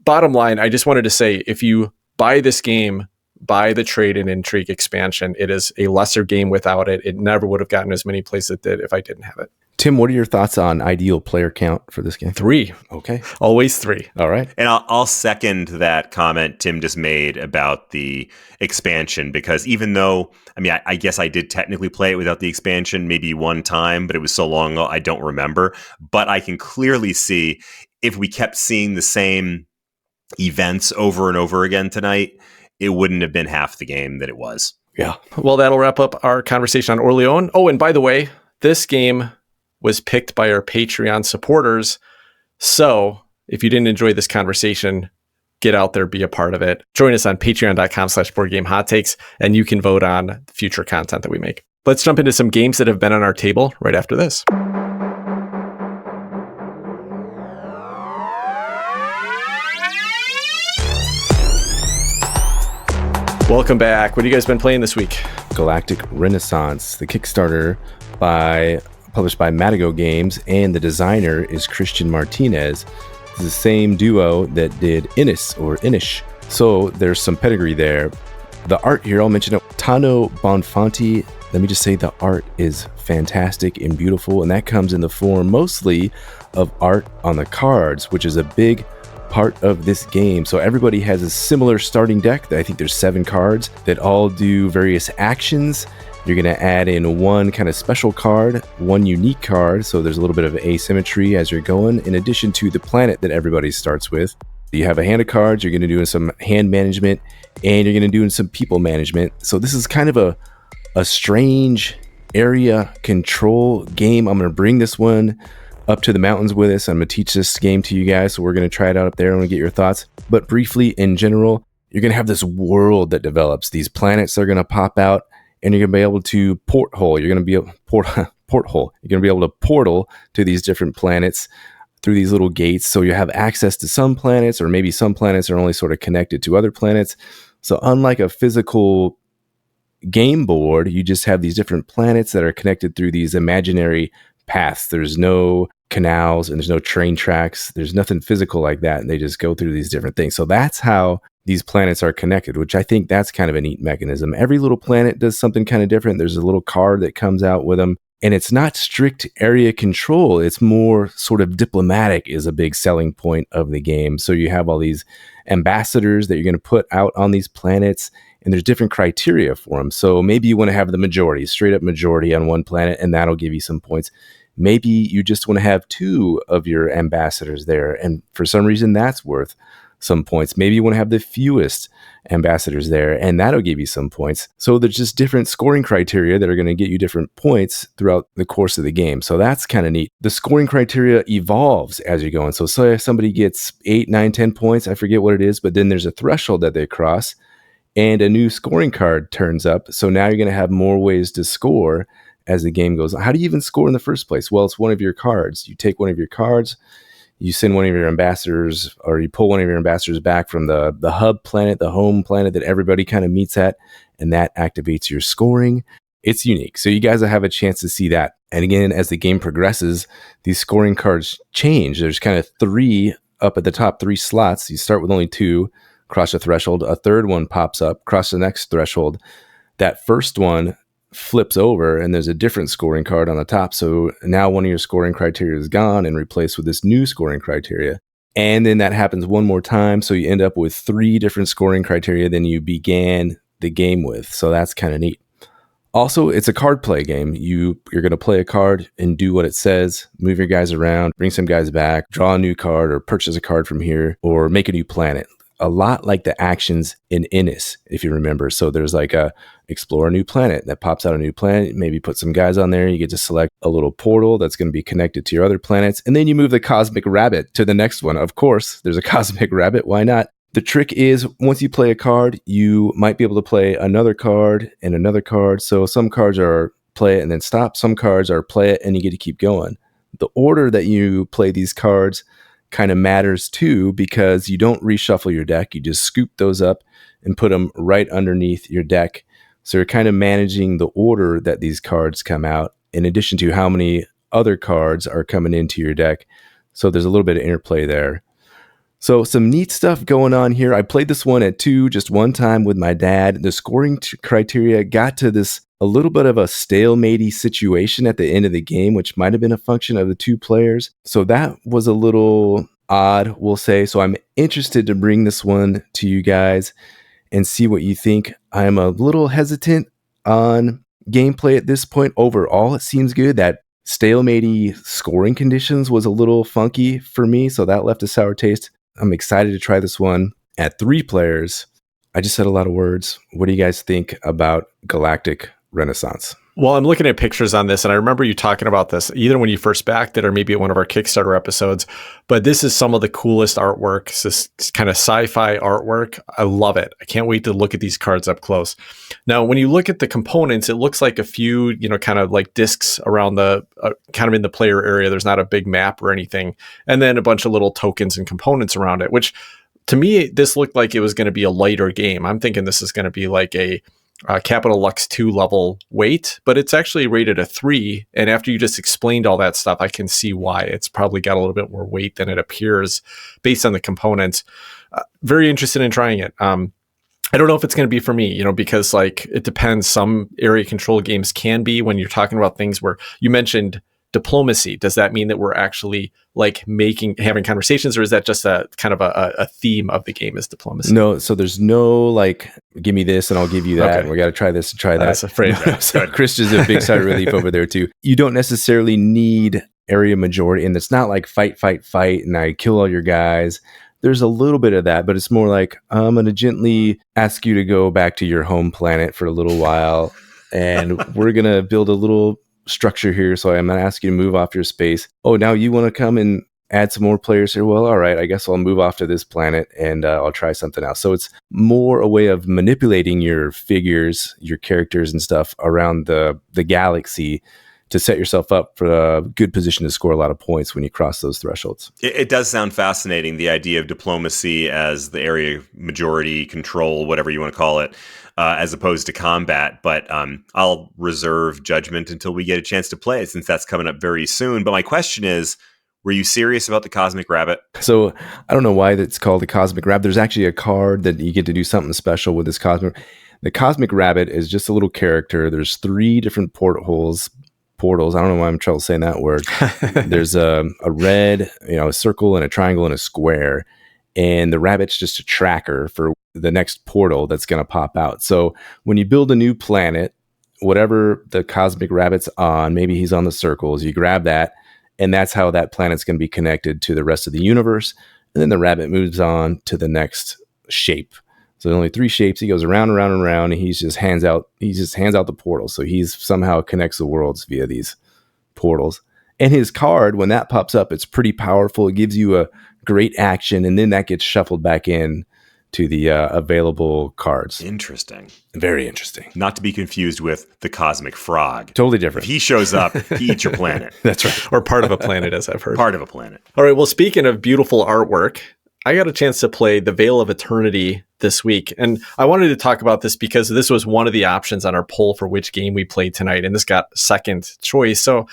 Bottom line, I just wanted to say, if you buy this game, buy the Trade and Intrigue expansion. It is a lesser game without it. It never would have gotten as many plays as it did if I didn't have it. Tim, what are your thoughts on ideal player count for this game? 3. Okay. Always 3. All right. And I'll second that comment Tim just made about the expansion, because even though, I guess I did technically play it without the expansion maybe one time, but it was so long ago, I don't remember. But I can clearly see if we kept seeing the same events over and over again tonight, it wouldn't have been half the game that it was. Yeah. Well, that'll wrap up our conversation on Orleans. Oh, and by the way, this game was picked by our Patreon supporters. So if you didn't enjoy this conversation, get out there, be a part of it. Join us on patreon.com/boardgameHotTakes, and you can vote on future content that we make. Let's jump into some games that have been on our table right after this. Welcome back. What have you guys been playing this week? Galactic Renaissance, the Kickstarter published by Matago Games, and the designer is Christian Martinez. It's the same duo that did Inish. So there's some pedigree there. The art here, I'll mention it. Tano Bonfanti. Let me just say the art is fantastic and beautiful, and that comes in the form mostly of art on the cards, which is a big part of this game. So everybody has a similar starting deck. I think there's 7 cards that all do various actions. You're going to add in one kind of special card, one unique card, so there's a little bit of asymmetry as you're going, in addition to the planet that everybody starts with. You have a hand of cards, you're going to do some hand management, and you're going to do some people management. So this is kind of a strange area control game. I'm going to bring this one up to the mountains with us. I'm going to teach this game to you guys, so we're going to try it out up there. I want to get your thoughts. But briefly, in general, you're going to have this world that develops. These planets are going to pop out, and you're going to be able to porthole. You're going to be able porthole. You're going to be able to portal to these different planets through these little gates. So you have access to some planets, or maybe some planets are only sort of connected to other planets. So unlike a physical game board, you just have these different planets that are connected through these imaginary paths. There's no canals and there's no train tracks. There's nothing physical like that. And they just go through these different things. So that's how these planets are connected, which I think that's kind of a neat mechanism. Every little planet does something kind of different. There's a little card that comes out with them. And it's not strict area control. It's more sort of diplomatic is a big selling point of the game. So you have all these ambassadors that you're going to put out on these planets, and there's different criteria for them. So maybe you want to have the majority, straight up majority on one planet, and that'll give you some points. Maybe you just want to have 2 of your ambassadors there, and for some reason that's worth some points. Maybe you want to have the fewest ambassadors there, and that'll give you some points. So there's just different scoring criteria that are going to get you different points throughout the course of the game. So that's kind of neat. The scoring criteria evolves as you go on. So say if somebody gets 8, 9, 10 points, I forget what it is, but then there's a threshold that they cross, and a new scoring card turns up. So now you're going to have more ways to score as the game goes on. How do you even score in the first place? Well, it's one of your cards. You take one of your cards, you send one of your ambassadors, or you pull one of your ambassadors back from the hub planet, the home planet that everybody kind of meets at, and that activates your scoring. It's unique. So you guys will have a chance to see that. And again, as the game progresses, these scoring cards change. There's kind of 3 up at the top, 3 slots. You start with only 2, cross a threshold. A third one pops up, cross the next threshold. That first one flips over and there's a different scoring card on the top. So now one of your scoring criteria is gone and replaced with this new scoring criteria. And then that happens one more time. So you end up with 3 different scoring criteria than you began the game with. So that's kind of neat. Also, it's a card play game. You're going to play a card and do what it says, move your guys around, bring some guys back, draw a new card, or purchase a card from here, or make a new planet. A lot like the actions in Innis, if you remember. So there's like a explore a new planet that pops out a new planet, maybe put some guys on there. You get to select a little portal that's going to be connected to your other planets. And then you move the cosmic rabbit to the next one. Of course, there's a cosmic rabbit. Why not? The trick is once you play a card, you might be able to play another card and another card. So some cards are play it and then stop. Some cards are play it and you get to keep going. The order that you play these cards kind of matters too, because you don't reshuffle your deck. You just scoop those up and put them right underneath your deck. So you're kind of managing the order that these cards come out, in addition to how many other cards are coming into your deck. So there's a little bit of interplay there. So some neat stuff going on here. I played this one at 2, just one time with my dad. The scoring criteria got to this a little bit of a stalemate-y situation at the end of the game, which might have been a function of the 2 players. So that was a little odd, we'll say. So I'm interested to bring this one to you guys and see what you think. I'm a little hesitant on gameplay at this point. Overall, it seems good. That stalemate-y scoring conditions was a little funky for me, so that left a sour taste. I'm excited to try this one at 3 players. I just said a lot of words. What do you guys think about Galactic Renaissance? Well, I'm looking at pictures on this, and I remember you talking about this either when you first backed it or maybe at one of our Kickstarter episodes. But this is some of the coolest artwork. It's this kind of sci-fi artwork. I love it. I can't wait to look at these cards up close. Now, when you look at the components, it looks like a few, kind of like discs around the, kind of in the player area. There's not a big map or anything. And then a bunch of little tokens and components around it, which to me, this looked like it was going to be a lighter game. I'm thinking this is going to be like a Capital Lux 2 level weight, but it's actually rated a 3. And after you just explained all that stuff, I can see why it's probably got a little bit more weight than it appears based on the components. Very interested in trying it. I don't know if it's going to be for me, because like it depends. Some area control games can be when you're talking about things where you mentioned diplomacy. Does that mean that we're actually like having conversations, or is that just a kind of a theme of the game is diplomacy? No, so there's no like, give me this and I'll give you that. Okay. And we got to try this and try that. I was afraid. So Chris is a big sigh of relief over there too. You don't necessarily need area majority, and it's not like fight, and I kill all your guys. There's a little bit of that, but it's more like, I'm going to gently ask you to go back to your home planet for a little while, and we're going to build a little structure here. So I'm going to ask you to move off your space. Oh, now you want to come and add some more players here. Well, all right, I guess I'll move off to this planet and I'll try something else. So it's more a way of manipulating your figures, your characters and stuff around the galaxy to set yourself up for a good position to score a lot of points when you cross those thresholds. It does sound fascinating, the idea of diplomacy as the area majority control, whatever you want to call it, as opposed to combat. But I'll reserve judgment until we get a chance to play it, since that's coming up very soon. But my question is, were you serious about the Cosmic Rabbit? So I don't know why that's called the Cosmic Rabbit. There's actually a card that you get to do something special with this Cosmic. The Cosmic Rabbit is just a little character. There's 3 different portals. I don't know why I'm in trouble saying that word. There's a red, a circle and a triangle and a square. And the rabbit's just a tracker for the next portal that's going to pop out. So when you build a new planet, whatever the Cosmic Rabbit's on, maybe he's on the circles, you grab that, and that's how that planet's going to be connected to the rest of the universe. And then the rabbit moves on to the next shape. So only 3 shapes. He goes around and around and around, and he just hands out the portal. So he's somehow connects the worlds via these portals. And his card, when that pops up, it's pretty powerful. It gives you a great action, and then that gets shuffled back in to the available cards. Interesting. Very interesting. Not to be confused with the Cosmic Frog. Totally different. If he shows up, he eats your planet. That's right. Or part of a planet, as I've heard. Part of a planet. All right, well, speaking of beautiful artwork, I got a chance to play the Vale of Eternity this week. And I wanted to talk about this because this was one of the options on our poll for which game we played tonight. And this got second choice. So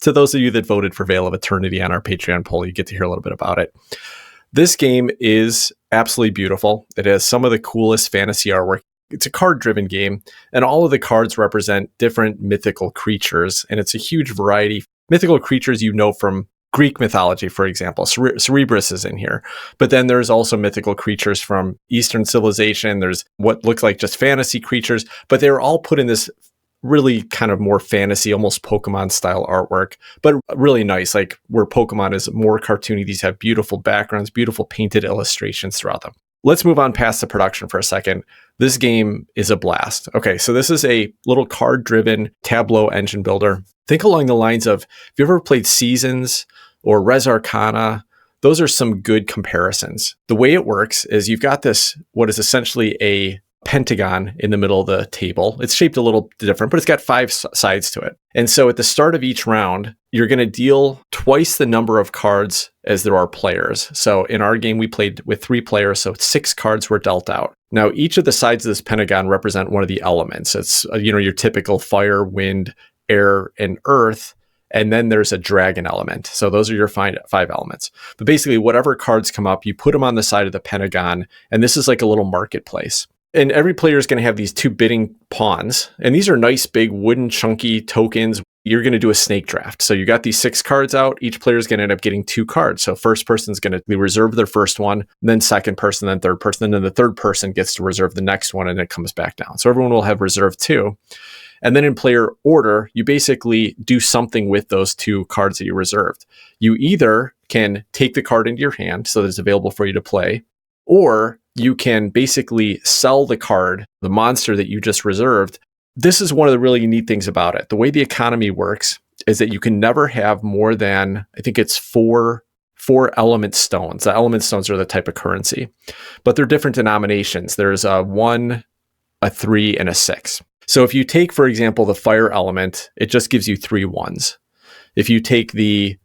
to those of you that voted for Vale of Eternity on our Patreon poll, you get to hear a little bit about it. This game is absolutely beautiful. It has some of the coolest fantasy artwork. It's a card-driven game, and all of the cards represent different mythical creatures. And it's a huge variety. Mythical creatures from Greek mythology, for example. Cerberus is in here. But then there's also mythical creatures from Eastern civilization. There's what looks like just fantasy creatures, but they're all put in this really kind of more fantasy, almost Pokemon style artwork, but really nice. Like where Pokemon is more cartoony, these have beautiful backgrounds, beautiful painted illustrations throughout them. Let's move on past the production for a second. This game is a blast. Okay, so this is a little card-driven Tableau engine builder. Think along the lines of, have you ever played Seasons or Res Arcana? Those are some good comparisons. The way it works is you've got this, what is essentially a pentagon in the middle of the table. It's shaped a little different, but it's got 5 sides to it. And so at the start of each round, you're going to deal twice the number of cards as there are players. So in our game, we played with 3 players, so 6 cards were dealt out. Now, each of the sides of this pentagon represent one of the elements. It's, your typical fire, wind, air, and earth. And then there's a dragon element. So those are your 5 elements. But basically, whatever cards come up, you put them on the side of the pentagon. And this is like a little marketplace. And every player is going to have these 2 bidding pawns. And these are nice, big, wooden, chunky tokens. You're going to do a snake draft. So you got these 6 cards out. Each player is going to end up getting 2 cards. So first person's going to reserve their first one, then second person, then third person. And then the third person gets to reserve the next one, and it comes back down. So everyone will have reserved 2. And then in player order, you basically do something with those 2 cards that you reserved. You either can take the card into your hand so that it's available for you to play, or you can basically sell the card, the monster that you just reserved. This is one of the really neat things about it. The way the economy works is that you can never have more than, I think it's 4 element stones. The element stones are the type of currency, but they're different denominations. There's a 1, a 3, and a 6. So if you take, for example, the fire element, it just gives you 3 1s. If you take the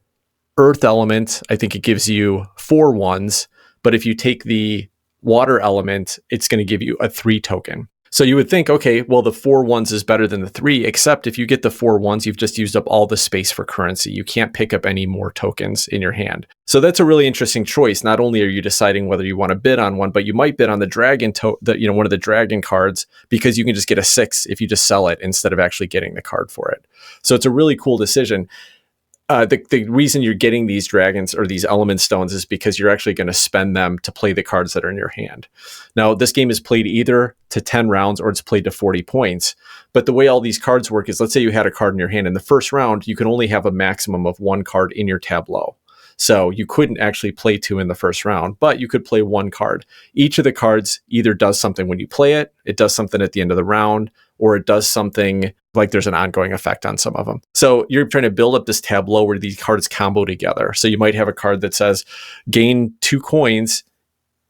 earth element, I think it gives you 4 1s. But if you take the water element, it's going to give you a 3 token. So you would think, okay, well, the 4 1s is better than the 3, except if you get the 4 1s, you've just used up all the space for currency. You can't pick up any more tokens in your hand. So that's a really interesting choice. Not only are you deciding whether you want to bid on one, but you might bid on the dragon, one of the dragon cards, because you can just get a 6 if you just sell it instead of actually getting the card for it. So it's a really cool decision. The reason you're getting these dragons or these element stones is because you're actually going to spend them to play the cards that are in your hand. Now, this game is played either to 10 rounds or it's played to 40 points. But the way all these cards work is, let's say you had a card in your hand. In the first round, you can only have a maximum of 1 card in your tableau. So you couldn't actually play 2 in the first round, but you could play 1 card. Each of the cards either does something when you play it, it does something at the end of the round, or it does something like there's an ongoing effect on some of them. So you're trying to build up this tableau where these cards combo together. So you might have a card that says gain 2 coins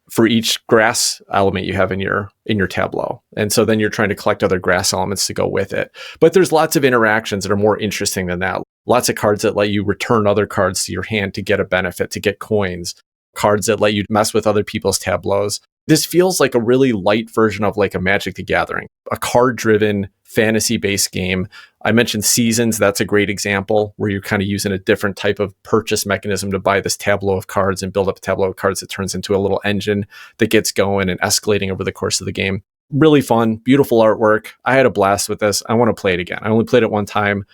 for each grass element you have in your tableau. And so then you're trying to collect other grass elements to go with it. But there's lots of interactions that are more interesting than that. Lots of cards that let you return other cards to your hand to get a benefit, to get coins. Cards that let you mess with other people's tableaus. This feels like a really light version of like a Magic the Gathering, a card-driven, fantasy-based game. I mentioned Seasons. That's a great example where you're kind of using a different type of purchase mechanism to buy this tableau of cards and build up a tableau of cards that turns into a little engine that gets going and escalating over the course of the game. Really fun, beautiful artwork. I had a blast with this. I want to play it again. I only played it one time.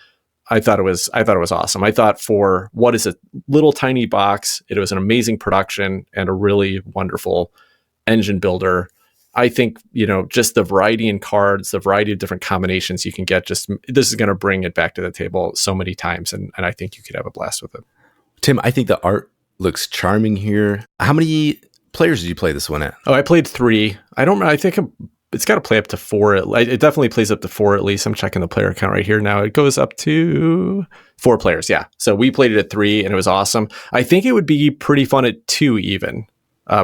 I thought it was awesome. I thought for what is a little tiny box, it was an amazing production and a really wonderful engine builder. I think, just the variety in cards, the variety of different combinations you can get, this is going to bring it back to the table so many times. And I think you could have a blast with it. Tim, I think the art looks charming here. How many players did you play this one at? Oh, I played 3. I think it's got to play up to 4. It definitely plays up to 4 at least. I'm checking the player count right here now. It goes up to 4 players. Yeah. So we played it at 3 and it was awesome. I think it would be pretty fun at 2 even.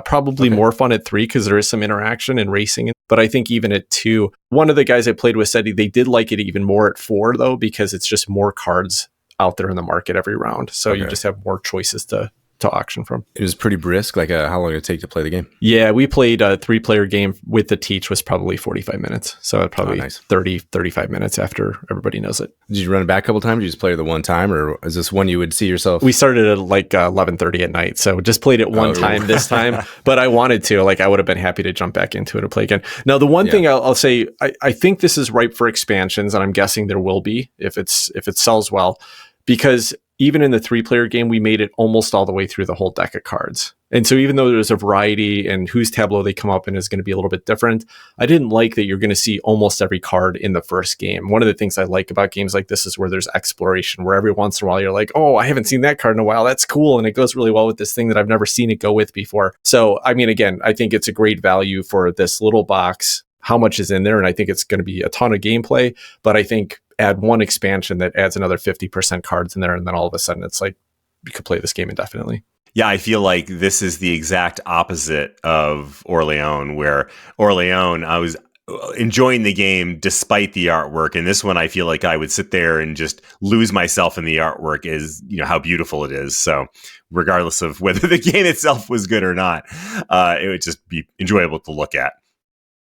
Probably more fun at 3 because there is some interaction and racing. But I think even at 2, one of the guys I played with said they did like it even more at 4 though, because it's just more cards out there in the market every round. So you just have more choices to auction from. It was pretty brisk. Like how long did it take to play the game? Yeah, we played a 3-player game with the teach was probably 45 minutes. So probably 35 minutes after everybody knows it. Did you run it back a couple times? Did you just play it the one time, or is this one you would see yourself? We started at like 11:30 at night. So just played it one time this time, but I wanted to, I would have been happy to jump back into it and play again. Now, the one thing I'll say, I think this is ripe for expansions, and I'm guessing there will be if it sells well, because even in the 3-player game, we made it almost all the way through the whole deck of cards. And so even though there's a variety and whose tableau they come up in is going to be a little bit different, I didn't like that you're going to see almost every card in the first game. One of the things I like about games like this is where there's exploration, where every once in a while you're like, oh, I haven't seen that card in a while. That's cool. And it goes really well with this thing that I've never seen it go with before. So, I mean, again, I think it's a great value for this little box, how much is in there. And I think it's going to be a ton of gameplay, but I think add one expansion that adds another 50% cards in there, and then all of a sudden it's like you could play this game indefinitely. Yeah, I feel like this is the exact opposite of Orleans, where Orleans, I was enjoying the game despite the artwork, and this one I feel like I would sit there and just lose myself in the artwork, is how beautiful it is. So regardless of whether the game itself was good or not, it would just be enjoyable to look at.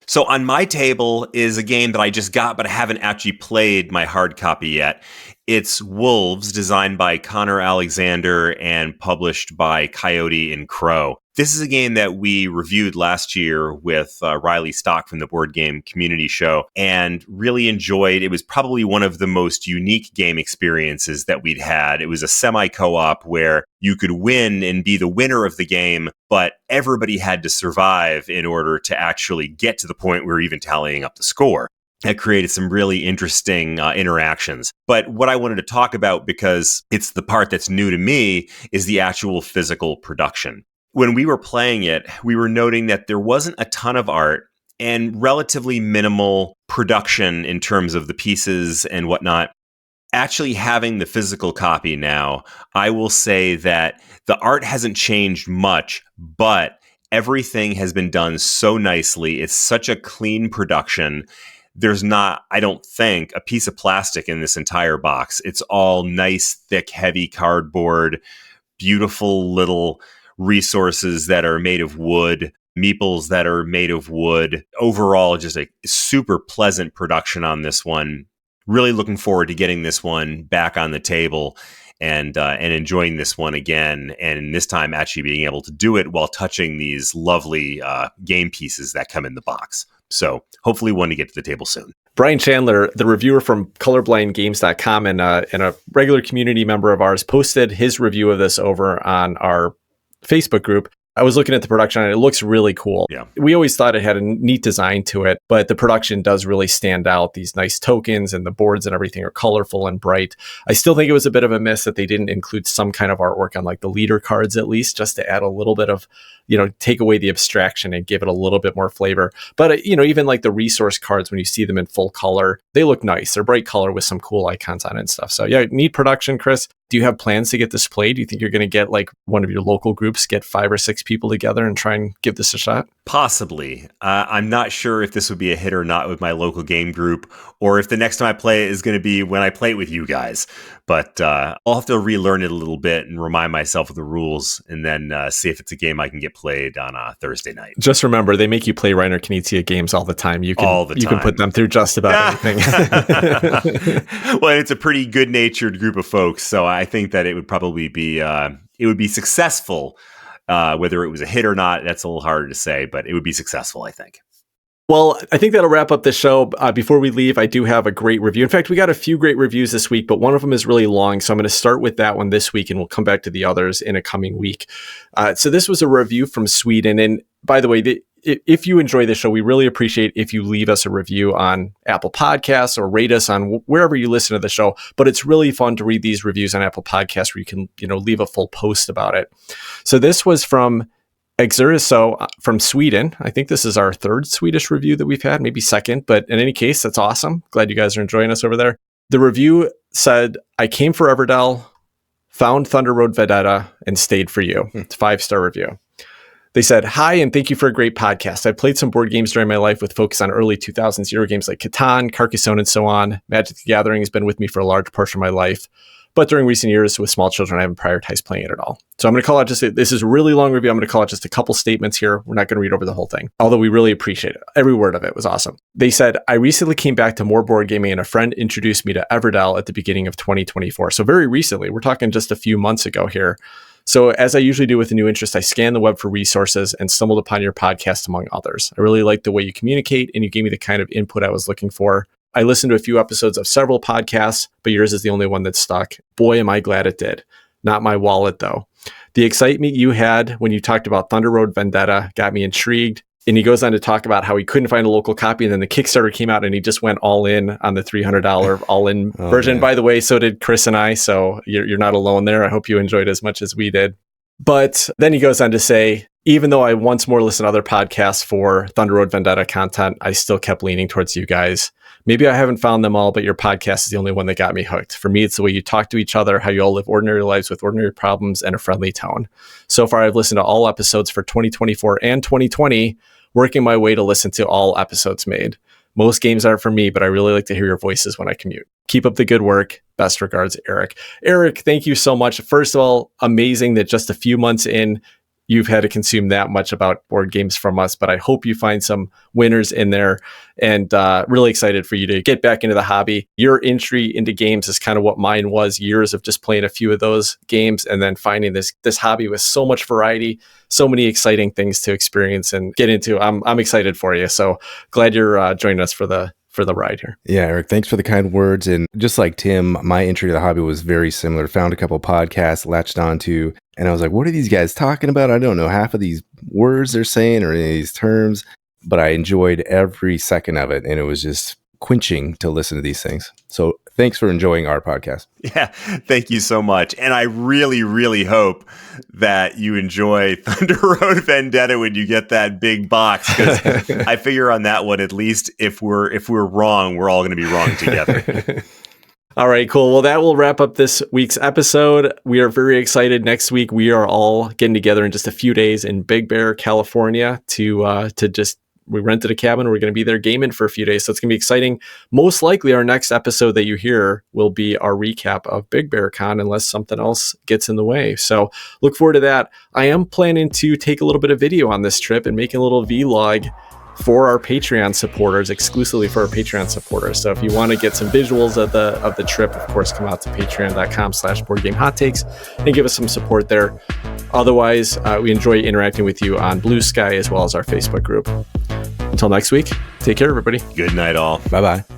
So on my table is a game that I just got, but I haven't actually played my hard copy yet. It's Wolves, designed by Connor Alexander and published by Coyote and Crow. This is a game that we reviewed last year with Riley Stock from the Board Game Community Show and really enjoyed. It was probably one of the most unique game experiences that we'd had. It was a semi-co-op where you could win and be the winner of the game, but everybody had to survive in order to actually get to the point where we're even tallying up the score. That created some really interesting interactions. But what I wanted to talk about, because it's the part that's new to me, is the actual physical production. When we were playing it, we were noting that there wasn't a ton of art and relatively minimal production in terms of the pieces and whatnot. Actually having the physical copy now, I will say that the art hasn't changed much, but everything has been done so nicely. It's such a clean production. There's not, I don't think, a piece of plastic in this entire box. It's all nice, thick, heavy cardboard, beautiful little resources that are made of wood, meeples that are made of wood. Overall, just a super pleasant production on this one. Really looking forward to getting this one back on the table and enjoying this one again. And this time actually being able to do it while touching these lovely game pieces that come in the box. So hopefully one to get to the table soon. Brian Chandler, the reviewer from colorblindgames.com and a regular community member of ours, posted his review of this over on our Facebook group. I was looking at the production and it looks really cool. Yeah. We always thought it had a neat design to it, but the production does really stand out. These nice tokens and the boards and everything are colorful and bright. I still think it was a bit of a miss that they didn't include some kind of artwork on like the leader cards, at least, just to add a little bit of, take away the abstraction and give it a little bit more flavor. But, even like the resource cards, when you see them in full color, they look nice. They're bright color with some cool icons on it and stuff. So yeah, neat production, Chris. Do you have plans to get this played? Do you think you're going to get like one of your local groups, get 5 or 6 people together and try and give this a shot? Possibly. I'm not sure if this would be a hit or not with my local game group, or if the next time I play it is going to be when I play it with you guys. But I'll have to relearn it a little bit and remind myself of the rules, and then see if it's a game I can get played on a Thursday night. Just remember, they make you play Reiner Knizia games all the time. You can put them through just about anything. Well, it's a pretty good-natured group of folks, so I think that it would probably be successful. Whether it was a hit or not, that's a little harder to say, but it would be successful, I think. Well, I think that'll wrap up the show. Before we leave, I do have a great review. In fact, we got a few great reviews this week, but one of them is really long. So I'm going to start with that one this week, and we'll come back to the others in a coming week. So this was a review from Sweden. And by the way, if you enjoy this show, we really appreciate if you leave us a review on Apple Podcasts or rate us on wherever you listen to the show. But it's really fun to read these reviews on Apple Podcasts where you can, leave a full post about it. So this was from Exuriso from Sweden. I think this is our 3rd Swedish review that we've had, maybe 2nd, but in any case, that's awesome. Glad you guys are enjoying us over there. The review said, I came for Everdell, found Thunder Road Vendetta, and stayed for you. It's a 5-star review. They said, hi, and thank you for a great podcast. I've played some board games during my life with focus on early 2000s Euro games like Catan, Carcassonne, and so on. Magic the Gathering has been with me for a large portion of my life. But during recent years with small children, I haven't prioritized playing it at all. So I'm going to call out this is a really long review. I'm going to call out just a couple statements here. We're not going to read over the whole thing, although we really appreciate it. Every word of it was awesome. They said, I recently came back to more board gaming and a friend introduced me to Everdell at the beginning of 2024. So very recently, we're talking just a few months ago here. So as I usually do with a new interest, I scanned the web for resources and stumbled upon your podcast, among others. I really like the way you communicate and you gave me the kind of input I was looking for. I listened to a few episodes of several podcasts, but yours is the only one that stuck. Boy, am I glad it did. Not my wallet, though. The excitement you had when you talked about Thunder Road Vendetta got me intrigued. And he goes on to talk about how he couldn't find a local copy. And then the Kickstarter came out and he just went all in on the $300 all-in version. Man. By the way, so did Chris and I. So you're not alone there. I hope you enjoyed as much as we did. But then he goes on to say, even though I once more listened to other podcasts for Thunder Road Vendetta content, I still kept leaning towards you guys. Maybe I haven't found them all, but your podcast is the only one that got me hooked. For me, it's the way you talk to each other, how you all live ordinary lives with ordinary problems and a friendly tone. So far, I've listened to all episodes for 2024 and 2020, working my way to listen to all episodes made. Most games aren't for me, but I really like to hear your voices when I commute. Keep up the good work. Best regards, Eric. Eric, thank you so much. First of all, amazing that just a few months in, you've had to consume that much about board games from us, but I hope you find some winners in there, and really excited for you to get back into the hobby. Your entry into games is kind of what mine was, years of just playing a few of those games and then finding this hobby with so much variety, so many exciting things to experience and get into. I'm excited for you. So glad you're joining us for the ride here. Yeah, Eric, thanks for the kind words. And just like Tim, my entry to the hobby was very similar. Found a couple podcasts, latched onto, and I was like, what are these guys talking about? I don't know half of these words they're saying or any of these terms, but I enjoyed every second of it. And it was just quenching to listen to these things. So thanks for enjoying our podcast. Yeah, thank you so much. And I really, really hope that you enjoy Thunder Road Vendetta when you get that big box, because I figure on that one, at least if we're wrong, we're all going to be wrong together. All right, cool. Well, that will wrap up this week's episode. We are very excited. Next week, we are all getting together in just a few days in Big Bear, California we rented a cabin. We're going to be there gaming for a few days. So it's going to be exciting. Most likely our next episode that you hear will be our recap of Big Bear Con, unless something else gets in the way. So look forward to that. I am planning to take a little bit of video on this trip and make a little vlog for our Patreon supporters, exclusively for our Patreon supporters. So if you want to get some visuals of the trip, of course, come out to patreon.com/boardgamehottakes and give us some support there. Otherwise, we enjoy interacting with you on Blue Sky as well as our Facebook group. Until next week, take care, everybody. Good night, all. Bye-bye.